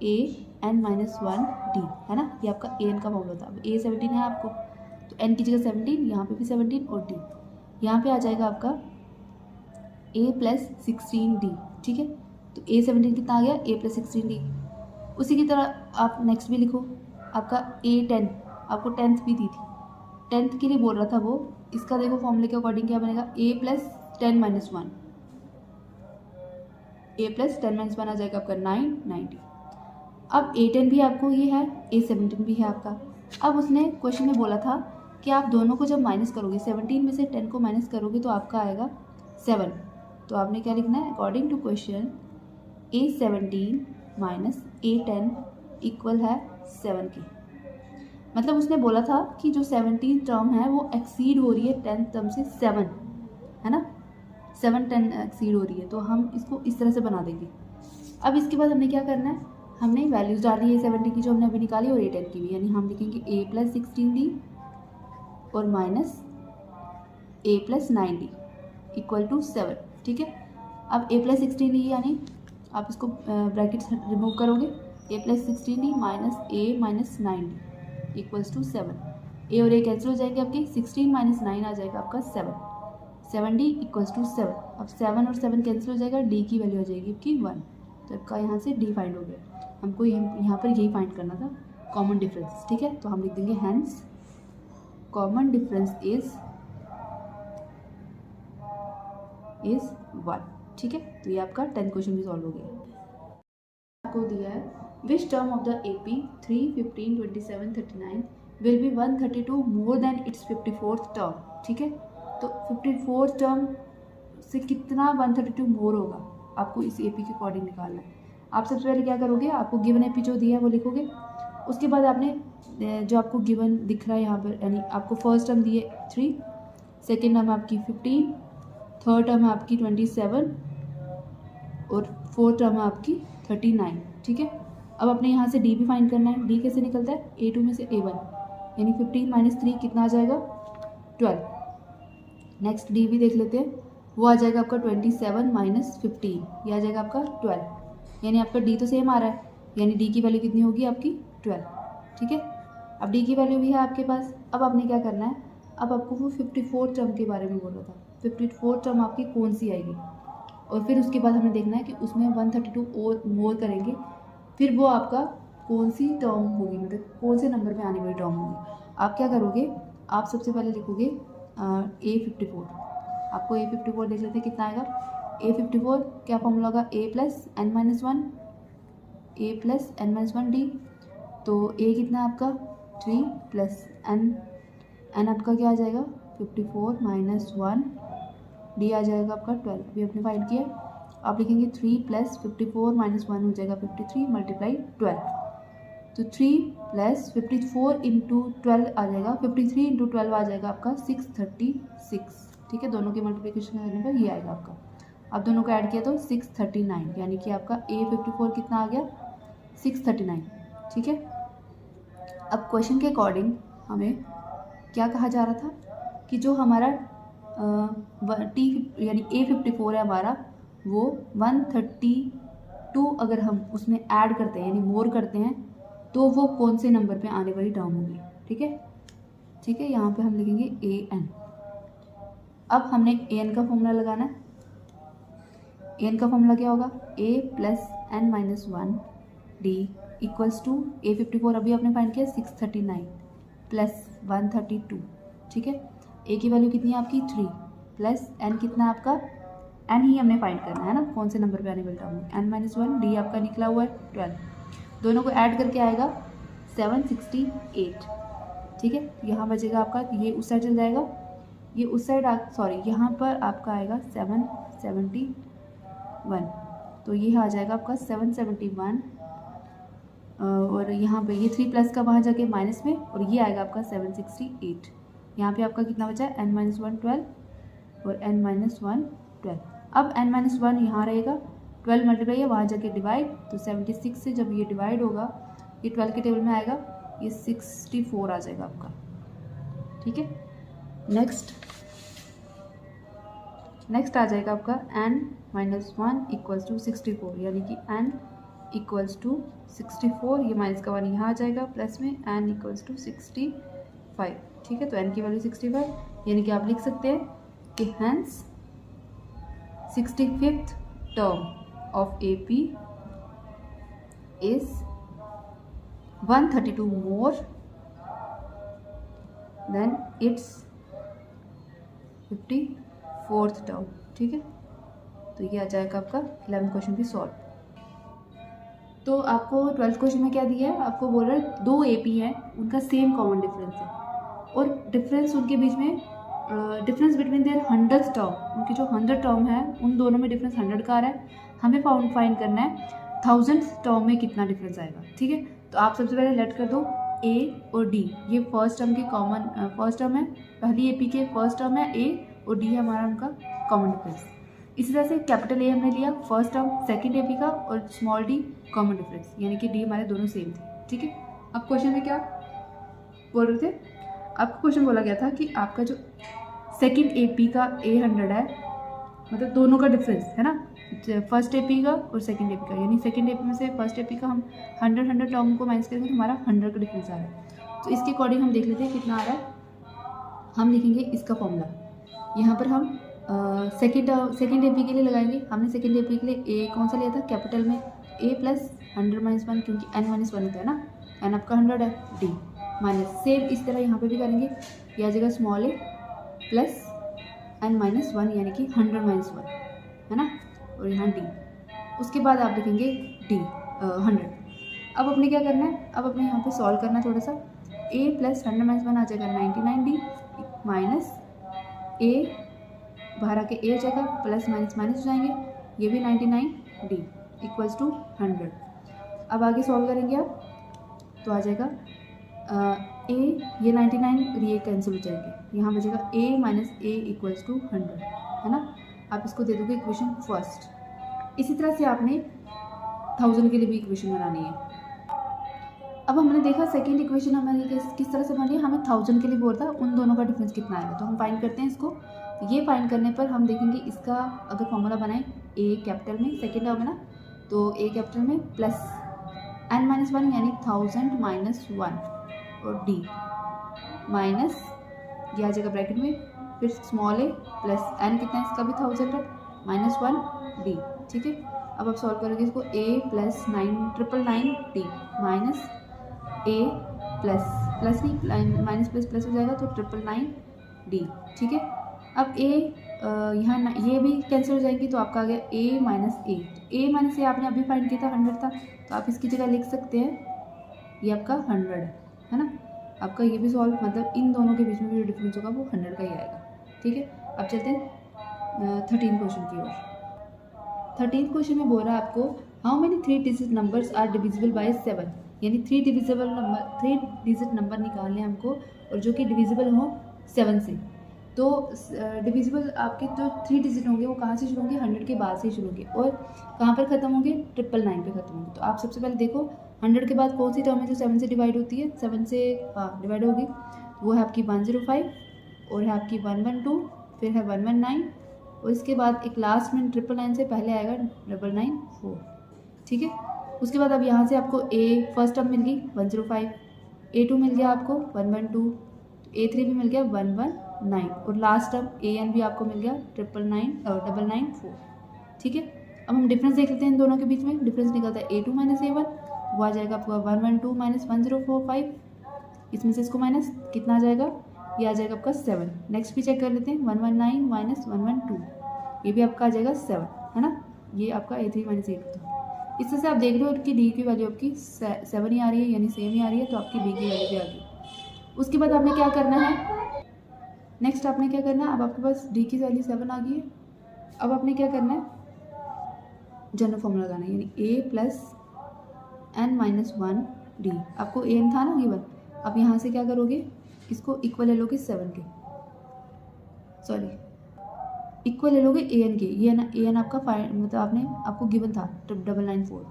AN-1D है ना, ये आपका AN का फॉर्मूला था। अब A17 है आपको, तो n की जगह 17, यहाँ पे भी 17 और D, यहाँ पे आ जाएगा आपका A+16D, ठीक है। तो A17 कितना आ गया, A+16D। उसी की तरह आप नेक्स्ट भी लिखो, आपका A10, आपको 10th भी दी थी, 10th के लिए बोल रहा था वो। इसका देखो फॉर्मूले के अकॉर्डिंग क्या बनेगा, A+10 - 1, A+10 - 1 आ जाएगा आपका 9, 90। अब A10 भी आपको ये है, A17 भी है आपका। अब उसने क्वेश्चन में बोला था कि आप दोनों को जब माइनस करोगे, 17 में से 10 को माइनस करोगे तो आपका आएगा 7। तो आपने क्या लिखना है, according to question A17 - A10 equal है 7 के। मतलब उसने बोला था कि जो 17 टर्म है वो एक्सीड हो रही है 10 टर्म से 7, है ना, 7 10 एक्सीड हो रही है, तो हम इसको इस तरह से बना देंगे। अब इसके बाद हमने क्या करना है, हमने वैल्यूज़ डाली है 70 की जो हमने अभी निकाली और A10 की भी, यानी हम लिखेंगे A+16D और -A+9D इक्वल टू 7, ठीक है। अब A+16D यानी आप इसको ब्रैकेट्स रिमूव करोगे, A+16D - A-9D इक्वल्स टू 7। ए और ए कैंसिल हो जाएंगे आपके, 16 - 9 आ जाएगा आपका 7, 7D इक्वल्स टू 7। अब 7 और 7 कैंसिल हो जाएगा, D की वैल्यू आ जाएगी आपकी 1, तो आपका यहाँ से D फाइंड हो गया। हमको यहाँ पर यही फाइंड करना था, कॉमन डिफरेंस, ठीक है। तो हम लिख देंगे हैंस कॉमन डिफरेंस इज 1, ठीक है। तो ये आपका 10th क्वेश्चन भी सॉल्व हो गया। आपको दिया है विच term of the AP 3, 15, 27, 39 will be 132 more than it's 54th term, ठीक है। तो 54th टर्म से कितना 132 मोर होगा, आपको इस AP के अकॉर्डिंग निकालना है। आप सबसे पहले क्या करोगे, आपको गिवन AP जो दिया है वो लिखोगे। उसके बाद आपने जो आपको गिवन दिख रहा है यहाँ पर, यानी आपको फर्स्ट टर्म दिए 3, सेकेंड टर्म आपकी 15, थर्ड टर्म है आपकी 27 और फोर्थ टर्म है आपकी 39, ठीक है। अब अपने यहाँ से D भी फाइंड करना है। D कैसे निकलता है, A2 में से A1, यानी 15 - 3 कितना आ जाएगा, 12। नेक्स्ट D भी देख लेते हैं, वो आ जाएगा आपका 27 - 15, ये आ जाएगा आपका 12, यानी आपका D तो सेम आ रहा है, यानी D की वैल्यू कितनी होगी आपकी 12, ठीक है। अब D की वैल्यू भी है आपके पास। अब आपने क्या करना है, अब आपको वो 54 टर्म के बारे में बोल रहा था, 54 टर्म आपकी कौन सी आएगी, और फिर उसके बाद हमें देखना है कि उसमें 132 और मोर करेंगे, फिर वो आपका कौन सी टर्म होगी, मतलब कौन से नंबर पे आने वाली टर्म होगी। आप क्या करोगे, आप सबसे पहले लिखोगे A54, आपको A54 देख लेते हैं कितना आएगा। A54 क्या फॉर्मूला होगा, A+n-1D, तो A कितना है आपका 3 + n आपका क्या आ जाएगा 54 - 1, D आ जाएगा आपका 12, अभी आपने फाइंड किया। आप लिखेंगे 3 + 54 - 1 हो जाएगा 53 × 12, तो 3 + 54 × 12 आ जाएगा 53 × 12 आ जाएगा आपका 636, ठीक है। दोनों के मल्टीप्लिकेशन करने पर ये आएगा आपका। अब दोनों को ऐड किया तो 639, यानी कि आपका A54 कितना आ गया 639, ठीक है। अब क्वेश्चन के अकॉर्डिंग हमें क्या कहा जा रहा था कि जो हमारा यानी A54 है हमारा, वो 132 अगर हम उसमें ऐड करते हैं यानी मोर करते हैं तो वो कौन से नंबर पे आने वाली टर्म होगी, ठीक है, ठीक है। यहाँ पे हम लिखेंगे AN। अब हमने AN का फॉर्मूला लगाना है। AN का फॉर्मूला क्या होगा, A+n-1D इक्वल्स टू A54 अभी आपने फाइंड किया 639 + 132, ठीक है। A की वैल्यू कितनी है आपकी 3 + n कितना है आपका, n ही हमने फाइंड करना है ना, कौन से नंबर पे आने वाली टर्म है, n-1, D आपका निकला हुआ है 12, दोनों को ऐड करके आएगा 768, ठीक है। यहाँ बचेगा आपका, ये उस साइड चल जाएगा, ये उस साइड सॉरी यहाँ पर आपका आएगा 771, तो ये आ जाएगा आपका 771, और यहाँ पे ये 3 प्लस का वहाँ जाके माइनस में, और ये आएगा आपका 768। यहाँ पे आपका कितना बचा है n-1 12 और n-1 12। अब n-1 यहाँ रहेगा, 12 मल्टीप्लाई है वहाँ जाके डिवाइड, तो 76 से जब ये डिवाइड होगा ये 12 के टेबल में आएगा, ये 64 आ जाएगा आपका। ठीक है, नेक्स्ट आ जाएगा आपका n-1 इक्वल्स टू 64, यानी कि n इक्वल्स टू 64, ये माइनस का 1 यहाँ आ जाएगा, प्लस में n इक्वल्स टू 65। ठीक है, तो n की वैल्यू 65, यानी कि आप लिख सकते हैं कि hence 65th term of AP is 132 more than it's 54th term. ठीक है, तो ये आ जाएगा आपका 11th क्वेश्चन भी सॉल्व। तो आपको 12th क्वेश्चन में क्या दिया है, आपको बोल रहा है 2 AP हैं, उनका सेम कॉमन डिफरेंस है और डिफरेंस उनके बीच में difference between their 100th term, उनकी जो 100 टर्म है उन दोनों में डिफरेंस 100 का आ रहा है, हमें फाइंड करना है 1000th टर्म में कितना डिफरेंस आएगा। ठीक है, तो आप सबसे पहले लेट कर दो A और D, ये फर्स्ट टर्म के कॉमन फर्स्ट टर्म है, पहली AP के फर्स्ट टर्म है A और D है हमारा उनका कॉमन डिफरेंस। इसी तरह से कैपिटल A हमने लिया फर्स्ट टर्म सेकंड AP का और स्मॉल d कॉमन डिफरेंस, यानी कि D हमारे दोनों सेम थे। ठीक है, अब क्वेश्चन में क्या बोल रहे थे, आपको क्वेश्चन बोला गया था कि आपका जो सेकंड AP का A100 है, मतलब दोनों का डिफरेंस है ना, फर्स्ट AP का और सेकंड AP का, यानी सेकंड AP में से फर्स्ट AP का हम 100 टर्म को माइनस करेंगे तो हमारा 100 का डिफरेंस आ रहा है। तो इसके अकॉर्डिंग हम देख लेते हैं कितना आ रहा है। हम लिखेंगे इसका फॉर्मूला, यहाँ पर हम सेकंड AP के लिए लगाएंगे। हमने सेकंड AP के लिए A कौन सा लिया था, कैपिटल में A प्लस 100-1, क्योंकि n-1 होता है ना, n आपका 100 है, D माइनस, सेम इस तरह यहाँ पे भी करेंगे, यह आ जाएगा स्मॉल a प्लस n-1, यानी कि 100-1 है ना, और यहाँ D, उसके बाद आप लिखेंगे D 100। अब अपने क्या करना है, अब अपने यहाँ पे सॉल्व करना है थोड़ा सा, a प्लस 100-1 आ जाएगा 99D माइनस a बाहर आके a हो जाएगा, प्लस माइनस माइनस हो जाएंगे, ये भी 99D इक्वल्स टू 100। अब आगे सॉल्व करेंगे आप, तो आ जाएगा a, ये 99 और ये कैंसिल हो जाएंगे, यहाँ बचेगा a minus a equals to 100 है ना। आप इसको दे दोगे इक्वेशन फर्स्ट। इसी तरह से आपने 1000 के लिए भी इक्वेशन बनानी है। अब हमने देखा सेकंड इक्वेशन हमारी किस तरह से बनी है, हमें 1000 के लिए बोल रहा है उन दोनों का डिफरेंस कितना आएगा, तो हम फाइंड करते हैं इसको। ये फाइंड करने पर हम देखेंगे इसका अगर फॉर्मूला बनाएं a कैपिटल में, सेकेंड टर्म है ना, तो a कैपिटल में प्लस n-1 यानी 1000 माइनस 1 और D माइनस, ये आ जाएगा ब्रैकेट में, फिर स्मॉल a प्लस n कितना है इसका भी 1000 है, माइनस 1 D। ठीक है, अब आप सॉल्व करोगे इसको, a plus 999D minus a plus नहीं माइनस प्लस प्लस हो जाएगा तो 999D। ठीक है, अब a यहाँ ये भी कैंसिल हो जाएगी, तो आपका आ गया a माइनस a आपने अभी फाइंड किया था 100 था, तो आप इसकी जगह लिख सकते हैं ये आपका 100 है ना। आपका ये भी सॉल्व, मतलब इन दोनों के बीच में जो डिफरेंस होगा वो 100 का ही आएगा। ठीक है, अब चलते हैं 13 क्वेश्चन की ओर। 13 क्वेश्चन में बोल रहा है आपको how many 3 digit numbers are divisible by 7, यानी 3 डिजिट नंबर निकालने हैं हमको और जो कि डिविजिबल हो 7 से। तो डिविजिबल आपके जो 3 डिजिट होंगे वो कहाँ से शुरू होंगे, 100 के बाद से शुरू होंगे, और कहाँ पर ख़त्म होंगे, 999 पे ख़त्म होंगे। तो आप सबसे पहले देखो 100 के बाद कौन सी टर्म है जो 7 से डिवाइड होती है, 7 से डिवाइड होगी, वो है आपकी 105 और है आपकी 112, फिर है 119 और इसके बाद एक लास्ट में 999 से पहले आएगा 994। ठीक है, उसके बाद अब यहाँ से आपको a फर्स्ट टर्म मिल गई 105, a2 मिल गया आपको 112, a3 भी मिल गया 119 और लास्ट टर्म an भी आपको मिल गया 994। ठीक है, अब हम डिफरेंस देख लेते हैं इन दोनों के बीच में। डिफरेंस निकलता है a2 माइनस a1, वो आ जाएगा आपका 112 माइनस 1045, इसमें से इसको माइनस कितना आ जाएगा, ये आ जाएगा आपका 7। नेक्स्ट भी चेक कर लेते हैं 119 माइनस 112, ये भी आपका आ जाएगा 7 है ना, ये आपका a3 माइनस a2 था। इस तरह से आप देख रहे हो कि डी की वैल्यू आपकी 7 ही आ रही है, यानी सेम ही आ रही है, तो आपकी बी की वैल्यू भी आ गई। उसके बाद आपने क्या करना है, नेक्स्ट आपने क्या करना है, अब आपके पास डी की वैल्यू 7 आ गई है। अब आपने क्या करना है, जनरल फॉर्मूला लगाना है, यानी a प्लस n-1 डी, आपको an था ना गिवन, अब यहाँ से क्या करोगे, इसको इक्वल ले लोगे 7 के, सॉरी इक्वल ले लोगे ए एन के, ये ना ए एन आपका मतलब आपको गिवन था 994।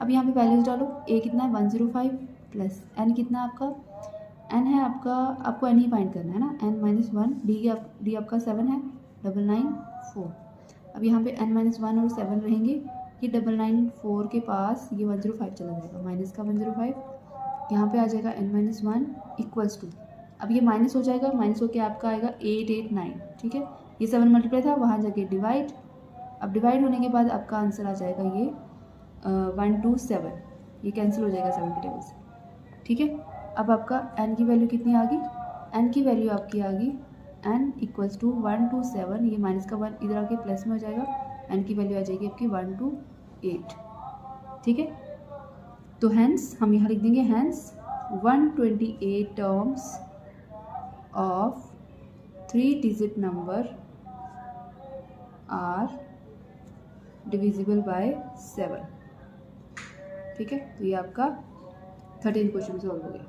अब यहाँ पे वैल्यूज डालो, ए कितना है 105 प्लस एन कितना है आपका, एन है आपका, आपको एन ही फाइंड करना है ना, n-1, डी आपका 7 है 994। अब यहाँ पे n-1 और 7 रहेंगे, ये 994 के पास ये 105 चला जाएगा, माइनस का 105, यहाँ पे आ जाएगा n-1 इक्वल्स टू, अब ये माइनस हो जाएगा, माइनस होकर आपका आएगा 889, ठीक है, ये 7 मल्टीप्लाई था, वहाँ जाके डिवाइड, अब डिवाइड होने के बाद आपका आंसर आ जाएगा ये 127, ये कैंसिल हो जाएगा 7 के टेबल से, ठीक है। अब आपका n की वैल्यू कितनी आ गई, n की वैल्यू आपकी आ गई n इक्वल्स टू 127, ये माइनस का 1 इधर आके प्लस में हो जाएगा, n की वैल्यू आ जाएगी आपकी 128, ठीक है। तो हैंस हम यहाँ लिख देंगे, hence 128 terms of 3 digit number are divisible by 7, ठीक है। तो ये आपका 13 क्वेश्चन सॉल्व हो गया।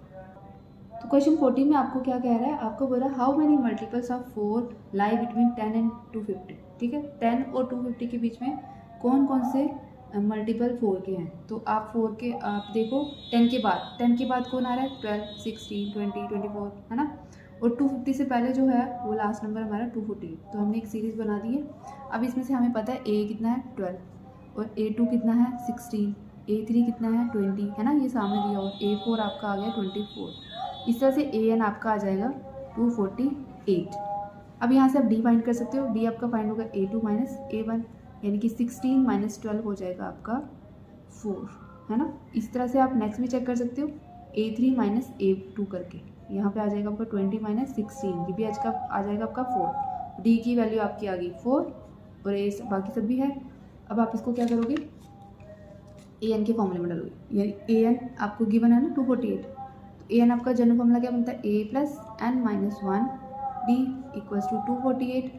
तो क्वेश्चन 14 में आपको क्या कह रहा है, आपको बोला how many multiples of 4 lie between 10 and 250, ठीक है, 10 और 250 के बीच में कौन कौन से मल्टीपल 4 के हैं। तो आप 4 के आप देखो 10 के बाद कौन आ रहा है, 12, 16, 20, 24, है ना, और 250 से पहले जो है वो लास्ट नंबर हमारा 248, तो हमने एक सीरीज़ बना दी है। अब इसमें से हमें पता है ए कितना है 12 और A2 कितना है 16, A3 कितना है 20, है ना, ये सामने दिया हुआ, A4 आपका आ गया 24, इस तरह से AN आपका आ जाएगा 248। अब यहाँ से आप D फाइंड कर सकते हो, D आपका फाइंड होगा A2 माइनस A1, यानी कि 16 माइनस 12 हो जाएगा आपका 4, है ना। इस तरह से आप नेक्स्ट भी चेक कर सकते हो, A3 माइनस A2 करके, यहाँ पे आ जाएगा आपका 20 माइनस 16, ये भी आज का आ जाएगा आपका 4, D की वैल्यू आपकी आ गई 4 और A बाकी सब भी है। अब आप इसको क्या करोगे, AN के फॉर्मूले में डालोगे, यानी AN आपको गिवन है ना 248, तो AN आपका जनरल फॉर्मूला क्या बनता है, A plus n-1 D equals to 248।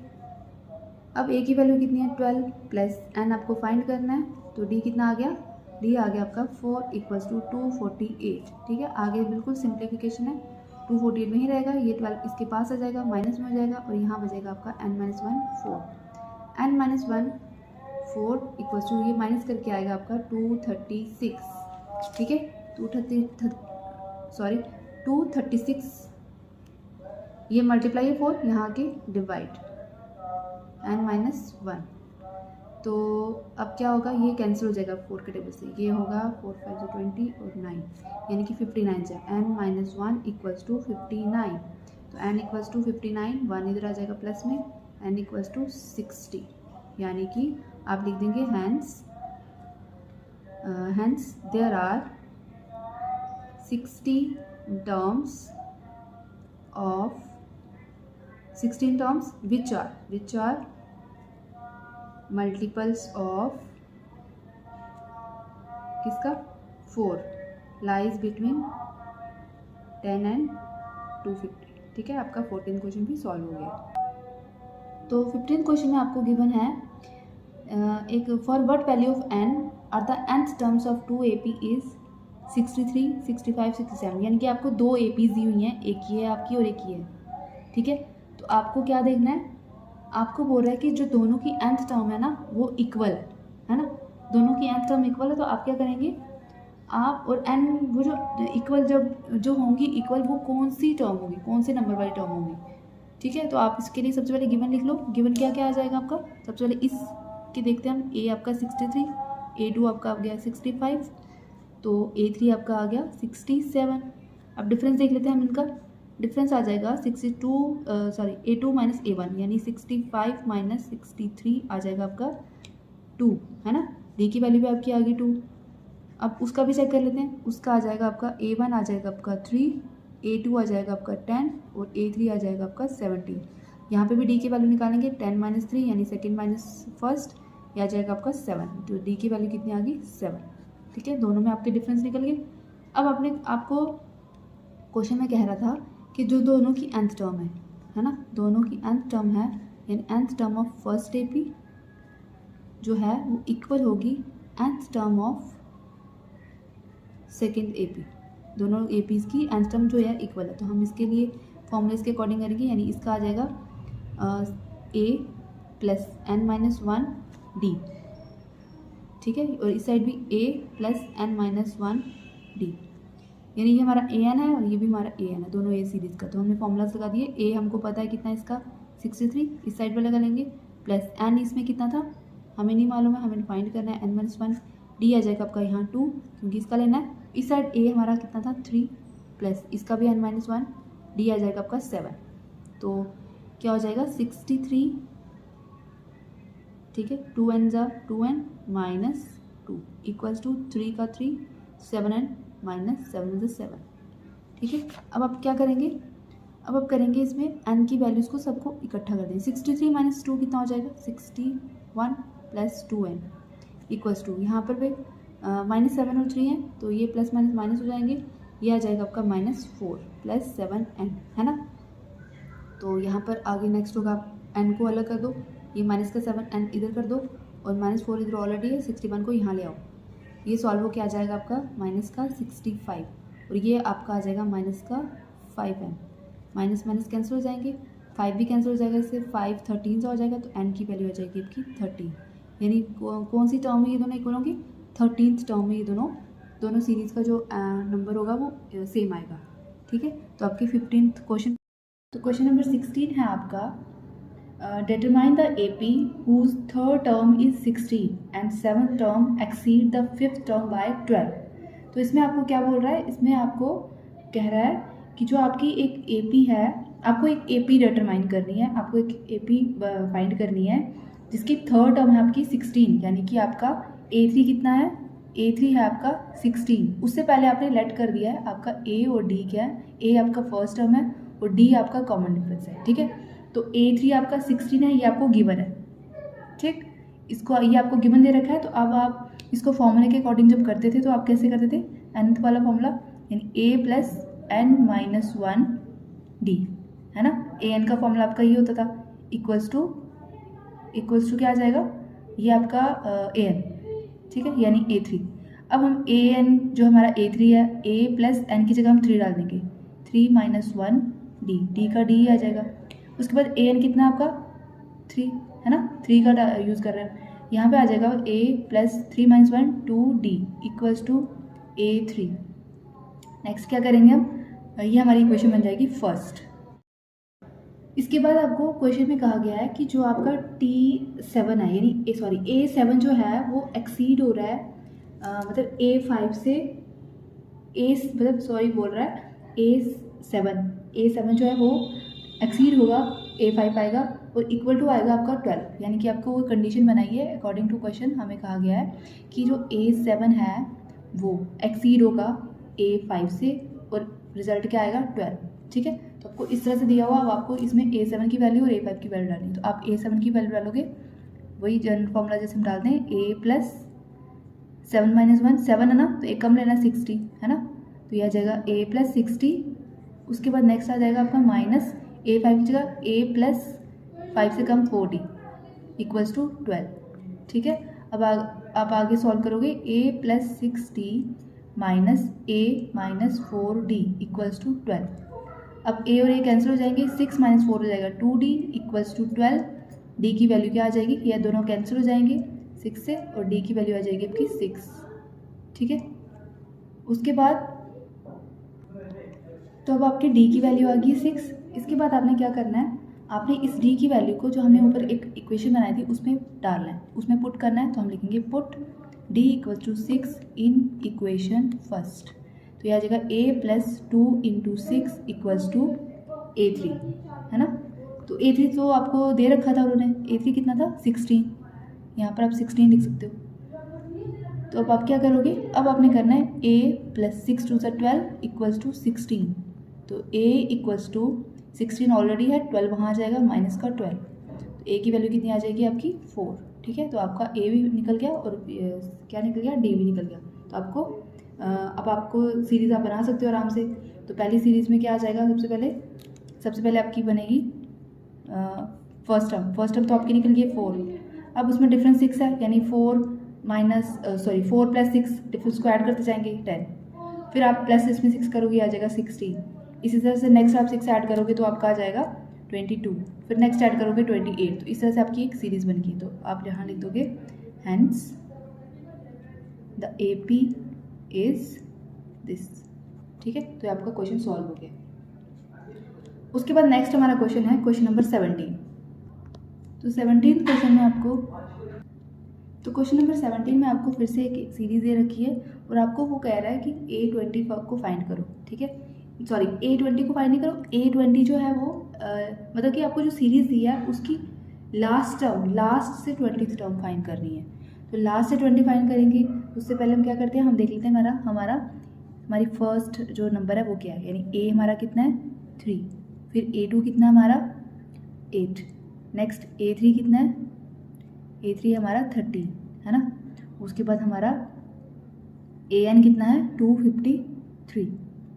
अब A की वैल्यू कितनी है 12 प्लस n आपको फाइंड करना है, तो D कितना आ गया, D आ गया आपका 4 इक्वल्स टू 248, ठीक है। आगे बिल्कुल सिंप्लीफिकेशन है, 248 में ही रहेगा, ये 12 इसके पास आ जाएगा, माइनस में हो जाएगा और यहाँ बचेगा आपका n-1 4, n-1 4 इक्वल्स टू, ये माइनस करके आएगा आपका 236, ठीक है, 236, ये मल्टीप्लाई है 4, यहाँ के डिवाइड n-1, तो अब क्या होगा, ये कैंसिल हो जाएगा 4 के टेबल से, ये होगा 4 5 20 और 9, यानी कि 59 से n-1 इक्वल्स टू 59, तो n इक्वल्स टू 59, 1 इधर आ जाएगा प्लस में, n इक्वल्स टू 60, यानी कि आप लिख देंगे hence there are 16 terms which are multiples of किसका 4 lies between 10 and 250, ठीक है। आपका 14 क्वेश्चन भी सॉल्व हो गया। तो 15 क्वेश्चन में आपको गिवन है एक for what value of n are the nth terms of 2 AP is 63, 65, 67, यानी कि आपको 2 APs दी हुई हैं, एक ये है आपकी और एक ये है, ठीक है। तो आपको क्या देखना है, आपको बोल रहा है कि जो दोनों की nth टर्म है ना वो इक्वल है ना, दोनों की nth टर्म इक्वल है, तो आप क्या करेंगे, आप और n वो जो इक्वल जो होंगी इक्वल, वो कौन सी टर्म होगी, कौन से नंबर वाली टर्म होगी, ठीक है। तो आप इसके लिए सबसे पहले गिवन लिख लो, गिवन क्या क्या आ जाएगा आपका, सबसे पहले इस के देखते हैं हम, A आपका 63, A2 आपका आ गया 65, तो A3 आपका आ गया 67। अब डिफरेंस देख लेते हैं हम इनका, डिफरेंस आ जाएगा A2 माइनस A1, यानी 65 माइनस 63 आ जाएगा आपका 2, है ना। D की वैल्यू भी आपकी आ गई 2। अब उसका भी चेक कर लेते हैं, उसका आ जाएगा आपका A1 आ जाएगा आपका 3, A2 आ जाएगा आपका 10 और A3 आ जाएगा आपका 17। यहाँ पे भी D की वैल्यू निकालेंगे, 10 माइनस 3 यानी सेकेंड माइनस फर्स्ट, यह आ जाएगा आपका 7, तो D की वैल्यू कितनी आ गई 7, ठीक है। दोनों में आपके डिफरेंस निकल गए। अब आपको क्वेश्चन में कह रहा था कि जो दोनों की nth टर्म है ना, दोनों की nth टर्म है, यानी nth term of first AP जो है वो इक्वल होगी nth term of second AP, दोनों APs की nth टर्म जो है इक्वल है, तो हम इसके लिए फॉर्मूले इसके अकॉर्डिंग करेंगे, यानी इसका आ जाएगा A plus n minus 1 D, ठीक है, और इस साइड भी a plus n minus 1 D, यानी ये हमारा ए एन है और ये भी हमारा ए एन है, दोनों ए सीरीज़ का। तो हमने फॉर्मूलाज लगा दिए, ए हमको पता है कितना इसका 63, इस साइड पर लगा लेंगे, प्लस एन इसमें कितना था हमें नहीं मालूम है, हमें फाइंड करना है n माइनस 1, डी आ जाएगा आपका यहाँ 2 क्योंकि इसका लेना है, इस साइड ए हमारा कितना था 3 प्लस इसका भी n माइनस 1, डी आ जाएगा आपका 7, तो क्या हो जाएगा 63, ठीक है, 2n जा 2n माइनस 2 इक्वल्स टू 3 का 3 7n माइनस 7 7, ठीक है। अब आप क्या करेंगे, अब आप करेंगे इसमें n की वैल्यूज़ को सबको इकट्ठा कर देंगे, 63 माइनस 2 कितना हो जाएगा 61 प्लस 2n इक्वल्स टू, यहाँ पर भी माइनस 7 और 3 है तो ये प्लस माइनस माइनस हो जाएंगे, ये आ जाएगा आपका माइनस 4 प्लस 7n, है ना। तो यहाँ पर आगे नेक्स्ट होगा, आप n को अलग कर दो, ये माइनस का 7n इधर कर दो और माइनस 4 इधर ऑलरेडी है, 61 को यहाँ ले आओ, ये सॉल्व हो के आ जाएगा आपका माइनस का 65 और ये आपका आ जाएगा माइनस का 5n, माइनस माइनस कैंसिल हो जाएंगे, 5 भी कैंसिल हो जाएगा, इससे 5 13 से हो जाएगा, तो n की वैल्यू आ जाएगी आपकी 13, यानी कौन सी टर्म में ये दोनों इक्वल होंगे, 13th टर्म में ये दोनों सीरीज़ का जो नंबर होगा वो सेम आएगा, ठीक है। तो आपकी 15th क्वेश्चन, तो क्वेश्चन नंबर 16 है आपका, determine the AP whose third term is 16 and seventh term exceed the fifth term by 12। तो इसमें आपको क्या बोल रहा है, इसमें आपको कह रहा है कि जो आपकी एक AP है, आपको एक AP डिटरमाइन करनी है, आपको एक AP फाइंड करनी है जिसकी थर्ड टर्म है आपकी 16, यानी कि आपका A3 कितना है, A3 है आपका 16, उससे पहले आपने लेट कर दिया है आपका A और D क्या है, A आपका फर्स्ट टर्म है और D आपका कॉमन डिफरेंस है, ठीक है। तो A3 आपका 16 है, ये आपको गिवन है, ठीक, इसको ये आपको गिवन दे रखा है। तो अब आप इसको फॉर्मूले के अकॉर्डिंग जब करते थे तो आप कैसे करते थे, nth वाला फॉर्मूला, यानी a plus n minus 1 D, है ना, an का फॉर्मूला आपका ये होता था, इक्वल्स टू क्या आ जाएगा, ये आपका an, ठीक है, यानी A3। अब हम an जो हमारा A3 है, a प्लस n की जगह हम 3 डाल देंगे, 3 माइनस 1 डी का डी आ जाएगा। उसके बाद an कितना आपका 3, है ना, 3 का यूज़ कर रहे हैं, यहाँ पे आ जाएगा a plus 3 minus 1 2 d equals to A3। Next क्या करेंगे हम, ये हमारी इक्वेशन बन जाएगी फर्स्ट। इसके बाद आपको क्वेश्चन में कहा गया है कि जो आपका T7 है, यानी A7 जो है वो एक्सीड हो रहा है, मतलब A5 से बोल रहा है A7 जो है वो एक्सीड होगा, A5 आएगा और इक्वल टू आएगा आपका 12, यानी कि आपको वो कंडीशन बनाई है अकॉर्डिंग टू क्वेश्चन, हमें कहा गया है कि जो A7 है वो एक्सीड होगा A5 से और रिजल्ट क्या आएगा 12, ठीक है। तो आपको इस तरह से दिया हुआ, अब आपको इसमें A7 की वैल्यू और A5 की वैल्यू डालनी है। तो आप A7 की वैल्यू डालोगे, वही जनरल फॉर्मूला जैसे हम डालते हैं, A प्लस 7 माइनस 1, 7 है ना, तो एक कम लेना 60, है ना, तो यह आ जाएगा A प्लस 60। उसके बाद नेक्स्ट आ जाएगा आपका माइनस A5 की जगह A प्लस 5 से कम 4D इक्वल्स टू 12, ठीक है। अब आप आगे सॉल्व करोगे, A plus 6D minus A minus 4D equals to 12। अब A और A कैंसिल हो जाएंगे, 6 माइनस 4 हो जाएगा 2D इक्वल्स टू 12। D की वैल्यू क्या आ जाएगी, ये दोनों कैंसिल हो जाएंगे 6 से और D की वैल्यू आ जाएगी आपकी 6, ठीक है। उसके बाद तो अब आपके D की वैल्यू आ गई 6। इसके बाद आपने क्या करना है, आपने इस D की वैल्यू को जो हमने ऊपर एक इक्वेशन बनाई थी उसमें डालना है, उसमें पुट करना है। तो हम लिखेंगे put D equal to 6 in equation first, तो यह आ जाएगा A plus 2 into 6 equals to A3, है ना। तो A3 तो आपको दे रखा था उन्होंने, A3 कितना था 16, यहाँ पर आप 16 लिख सकते हो। तो अब आप क्या करोगे, अब आपने करना है A plus 6 to 12 equals to 16, तो A इक्वल्स टू 16 ऑलरेडी है, 12 वहाँ आ जाएगा माइनस का 12, तो A की वैल्यू कितनी आ जाएगी आपकी 4, ठीक है। तो आपका A भी निकल गया और क्या निकल गया, D भी निकल गया। तो आपको अब आपको सीरीज़ आप बना सकते हो आराम से। तो पहली सीरीज़ में क्या आ जाएगा, सबसे पहले आपकी बनेगी फर्स्ट टर्म तो आपकी निकल गई 4। अब उसमें डिफरेंस 6 है, यानी 4 प्लस 6 डिफरेंस को ऐड करते जाएंगे 10, फिर आप प्लस इसमें 6 करोगे आ जाएगा 16। इसी तरह से नेक्स्ट आप 6 ऐड करोगे तो आपका आ जाएगा 22, फिर नेक्स्ट ऐड करोगे 28, तो इस तरह से आपकी एक सीरीज़ बन गई। तो आप यहाँ लिख दोगे hence the AP is this. ठीक है, तो आपका क्वेश्चन सॉल्व हो गया। उसके बाद नेक्स्ट हमारा क्वेश्चन है क्वेश्चन नंबर 17। तो 17 क्वेश्चन में आपको क्वेश्चन नंबर 17 में आपको फिर से एक सीरीज़ दे रखी है और आपको वो कह रहा है कि A20 को फाइंड करो। ठीक है, सॉरी A20 को फाइंड नहीं करो, A20 जो है वो मतलब कि आपको जो सीरीज़ दी है उसकी लास्ट से 20th टर्म फाइंड करनी है। तो लास्ट से 20 फाइंड करेंगे, उससे पहले हम क्या करते हैं, हम देख लेते हैं हमारी फर्स्ट जो नंबर है वो क्या है। यानी A हमारा कितना है 3, फिर A2 कितना है हमारा 8, नेक्स्ट A3 कितना है, A3 हमारा 13 है ना। उसके बाद हमारा AN कितना है 253।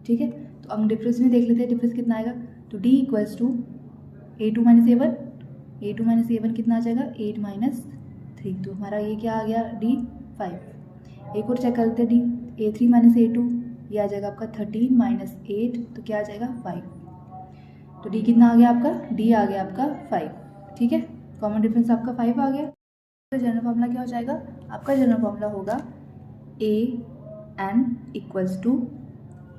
ठीक है, तो अब हम डिफरेंस में देख लेते हैं डिफरेंस कितना आएगा। तो D equals to A2 minus A1 कितना आ जाएगा 8 माइनस 3, तो हमारा ये क्या आ गया D 5। एक और चेक करते हैं D A3 माइनस A2, ये आ जाएगा आपका 13 माइनस 8, तो क्या आ जाएगा 5। तो D कितना आ गया आपका, D आ गया आपका 5। ठीक है, कॉमन डिफरेंस आपका 5 आ गया। तो जनरल फार्मूला क्या हो जाएगा, आपका जनरल फार्मूला होगा AN equals to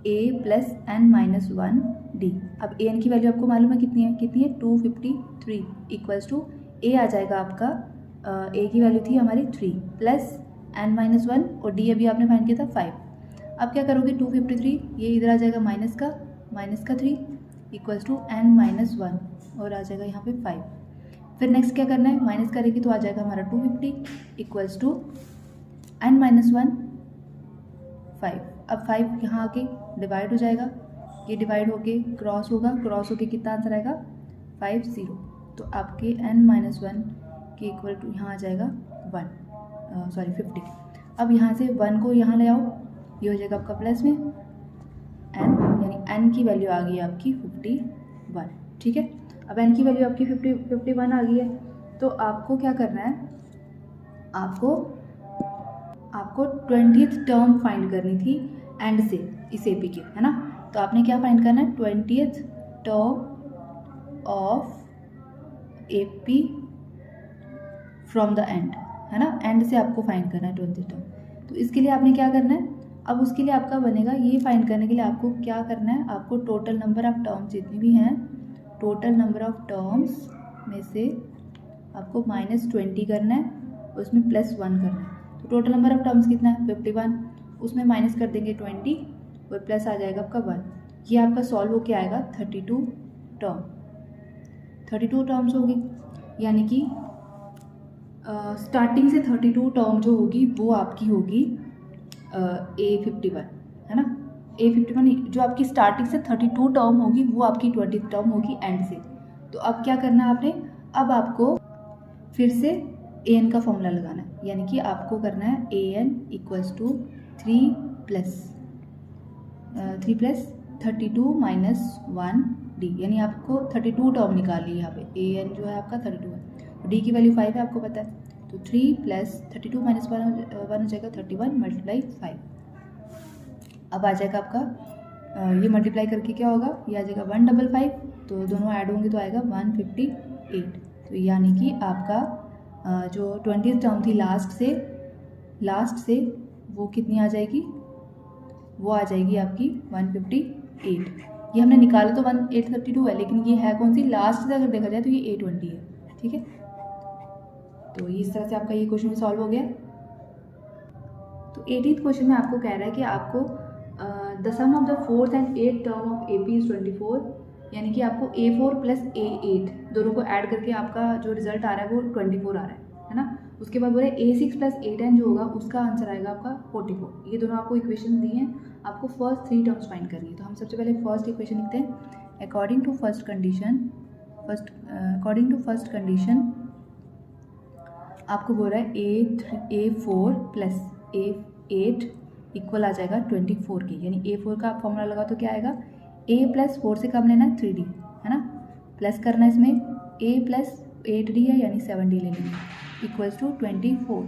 A plus N minus 1 D। अब AN की वैल्यू आपको मालूम है कितनी है 253 इक्वल्स टू A आ जाएगा आपका A की वैल्यू थी हमारी 3 प्लस N माइनस 1 और D अभी आपने फाइंड किया था 5। अब क्या करोगे 253 ये इधर आ जाएगा माइनस का 3 इक्वल्स टू N माइनस 1 और आ जाएगा यहाँ पे 5। फिर नेक्स्ट क्या करना है, माइनस करेंगे तो आ जाएगा हमारा 250 इक्वल्स टू N माइनस 1 5। अब 5 यहाँ आके डिवाइड हो जाएगा, ये डिवाइड होके क्रॉस होके कितना आंसर आएगा 50। तो आपके N माइनस 1 के इक्वल टू यहाँ आ जाएगा 50। अब यहाँ से 1 को यहाँ ले आओ, ये हो जाएगा आपका प्लस में N, यानी N की वैल्यू आ गई है आपकी 51। ठीक है, अब N की वैल्यू आपकी 51 आ गई है। तो आपको क्या करना है, आपको 20th टर्म फाइंड करनी थी एंड से इस AP की, है ना। तो आपने क्या फाइंड करना है 20th term of AP from the end, है ना, एंड से आपको फाइंड करना है 20th टर्म। तो इसके लिए आपने क्या करना है, अब उसके लिए आपका बनेगा ये फाइंड करने के लिए आपको क्या करना है, आपको टोटल नंबर ऑफ टर्म्स जितनी भी हैं, टोटल नंबर ऑफ टर्म्स में से आपको -20 करना है, उसमें +1 करना है। तो टोटल नंबर ऑफ टर्म्स कितना है 51, उसमें माइनस कर देंगे 20 और प्लस आ जाएगा आपका 1। ये आपका सॉल्व होके आएगा 32 टर्म्स होगी। यानी कि स्टार्टिंग से 32 टर्म जो होगी वो आपकी होगी A51, है ना। A51 जो आपकी स्टार्टिंग से 32 टर्म होगी वो आपकी 20th टर्म होगी एंड से। तो अब क्या करना है आपने, अब आपको फिर से AN का फॉर्मूला लगाना है, यानी कि आपको करना है AN equals to 3 plus 32 minus 1 D, यानी आपको 32 टर्म निकाली यहाँ पे। AN जो है आपका 32 है, तो D की वैल्यू 5 है आपको पता है। तो 3 प्लस 32 माइनस 1 हो जाएगा 31 मल्टीप्लाई 5। अब आ जाएगा आपका ये मल्टीप्लाई करके क्या होगा, ये आ जाएगा 155, तो दोनों ऐड होंगे तो आएगा 158। तो यानी कि आपका जो 20th टर्म थी लास्ट से वो कितनी आ जाएगी, वो आ जाएगी आपकी 158। ये हमने निकाला तो 832 है, लेकिन ये है कौन सी, लास्ट से अगर देखा जाए तो ये A20 है। ठीक है, तो इस तरह से आपका ये क्वेश्चन सॉल्व हो गया। तो 18th क्वेश्चन में आपको कह रहा है कि आपको the sum of the 4th and 8th term of AP is 24, यानी कि आपको A4 प्लस A8 दोनों को ऐड करके आपका जो रिजल्ट आ रहा है वो 24 आ रहा है ना। उसके बाद बोले A6 प्लस A10 जो होगा उसका आंसर आएगा आपका 44। ये दोनों आपको इक्वेशन दी हैं, आपको फर्स्ट 3 टर्म्स फाइंड करनी है। तो हम सबसे पहले फर्स्ट इक्वेशन लिखते हैं। अकॉर्डिंग टू फर्स्ट कंडीशन आपको बोल रहा है A4 प्लस A8 इक्वल आ जाएगा 24 की, यानी A4 का आप फॉर्मूला लगा तो क्या आएगा, A प्लस 4 से कम लेना है 3D, है ना, प्लस करना है इसमें A प्लस 8D है यानी 7D ले लेंगे इक्वल्स टू 24।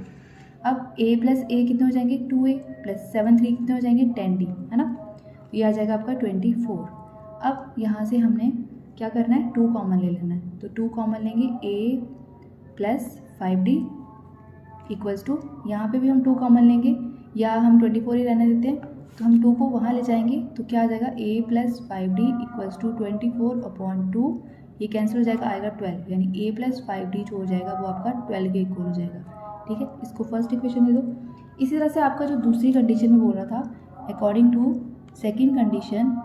अब A प्लस A कितने हो जाएंगे 2A प्लस 7 3 कितने हो जाएंगे 10D, है ना, ये आ जाएगा आपका 24। अब यहाँ से हमने क्या करना है, 2 कॉमन ले लेना है। तो 2 कॉमन लेंगे, a plus 5d equals to, यहाँ पे भी हम 2 कॉमन लेंगे या हम 24 ही रहने देते हैं, तो हम 2 को वहाँ ले जाएंगे तो क्या आ जाएगा, a plus 5d equals to 24/2, ये कैंसिल हो जाएगा, आएगा 12, यानी a प्लस 5d जो हो जाएगा वो आपका 12 के इक्वल हो जाएगा। ठीक है, इसको फर्स्ट इक्वेशन दे दो। इसी तरह से आपका जो दूसरी कंडीशन में बोल रहा था, अकॉर्डिंग टू सेकेंड कंडीशन,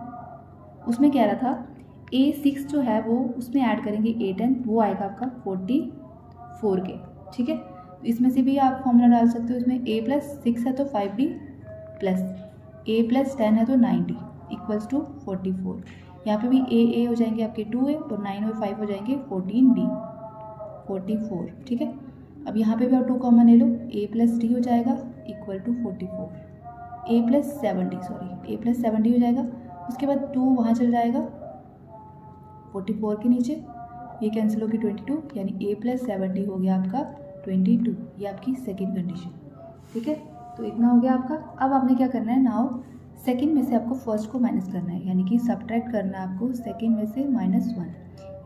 उसमें कह रहा था a6 जो है वो उसमें ऐड करेंगे a10, वो आएगा आपका 44 के। ठीक है, तो इसमें से भी आप फॉर्मूला डाल सकते हो। इसमें a प्लस 6 है तो 5d प्लस a प्लस 10 है तो 9d इक्वल्स टू 44। यहाँ पे भी a हो जाएंगे आपके 2a और 9 और 5 हो जाएंगे 14d 44। ठीक है, अब यहाँ पे भी आप 2 कॉमन ले लो, a प्लस d हो जाएगा equal to 44, a plus 7d हो जाएगा। उसके बाद 2 वहाँ चल जाएगा 44 के नीचे, ये कैंसिल होगी 22, यानी a प्लस 7d हो गया आपका 22, ये आपकी सेकेंड कंडीशन। ठीक है, तो इतना हो गया आपका। अब आपने क्या करना है, नाउ सेकेंड में से आपको फर्स्ट को माइनस करना है, यानी कि सब्ट्रैक्ट करना है आपको सेकेंड में से -1,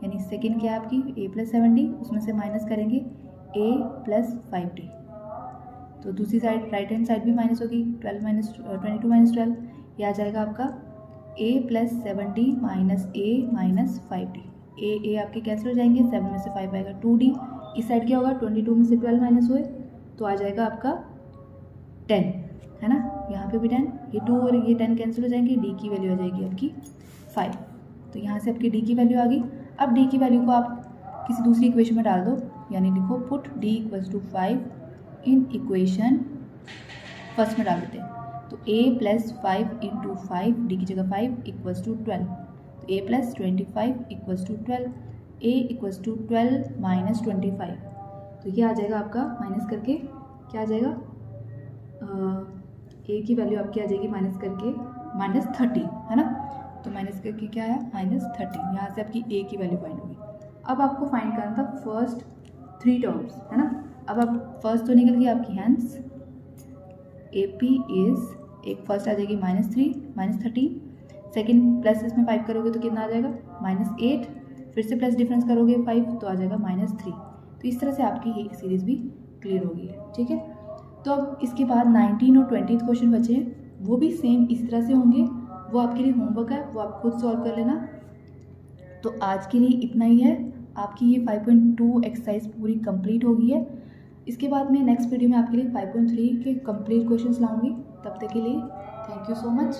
यानी सेकेंड क्या है आपकी a प्लस 7d, उसमें से माइनस करेंगे a प्लस 5d, तो दूसरी साइड राइट हैंड साइड भी माइनस होगी, 22 माइनस 12, ये आ जाएगा आपका a plus 7d minus a minus 5d, a आपके कैंसिल हो जाएंगे, 7 में से 5 आएगा 2d, इस साइड क्या होगा, 22 में से 12 माइनस हुए तो आ जाएगा आपका 10, है ना, यहाँ पे भी 10, ये 2 और ये 10 कैंसिल हो जाएंगे, d की वैल्यू आ जाएगी आपकी 5, तो यहाँ से आपकी d की वैल्यू आ गई। अब d की वैल्यू को आप किसी दूसरी इक्वेशन में डाल दो, यानी लिखो put d equals to 5 in equation first में डाल देते हैं, तो a प्लस 5 इंटू 5, डी की जगह 5 इक्वल्स टू 12, तो a plus 25 equals to 12, a equals to 12 minus 25, तो ये आ जाएगा आपका माइनस करके क्या आ जाएगा, a की वैल्यू आपकी आ जाएगी माइनस करके -30, है ना, तो माइनस करके क्या है -30, यहाँ से आपकी a की वैल्यू फाइंड होगी। अब आपको फाइंड करना था फर्स्ट 3 टर्म्स, है ना। अब आप फर्स्ट तो निकल गई आपकी, हैंस AP इज एक फर्स्ट आ जाएगी -30, सेकेंड प्लस इसमें 5 करोगे तो कितना आ जाएगा -8, फिर से प्लस डिफरेंस करोगे 5 तो आ जाएगा -3, तो इस तरह से आपकी ये सीरीज़ भी क्लियर हो गई है। ठीक है, तो अब इसके बाद 19 और 20 क्वेश्चन बचे हैं, वो भी सेम इस तरह से होंगे, वो आपके लिए होमवर्क है, वो आप खुद सॉल्व कर लेना। तो आज के लिए इतना ही है, आपकी ये 5.2 एक्सरसाइज पूरी कंप्लीट हो गई है। इसके बाद मैं नेक्स्ट वीडियो में आपके लिए 5.3 के कंप्लीट क्वेश्चंस लाऊंगी। तब तक के लिए थैंक यू सो मच।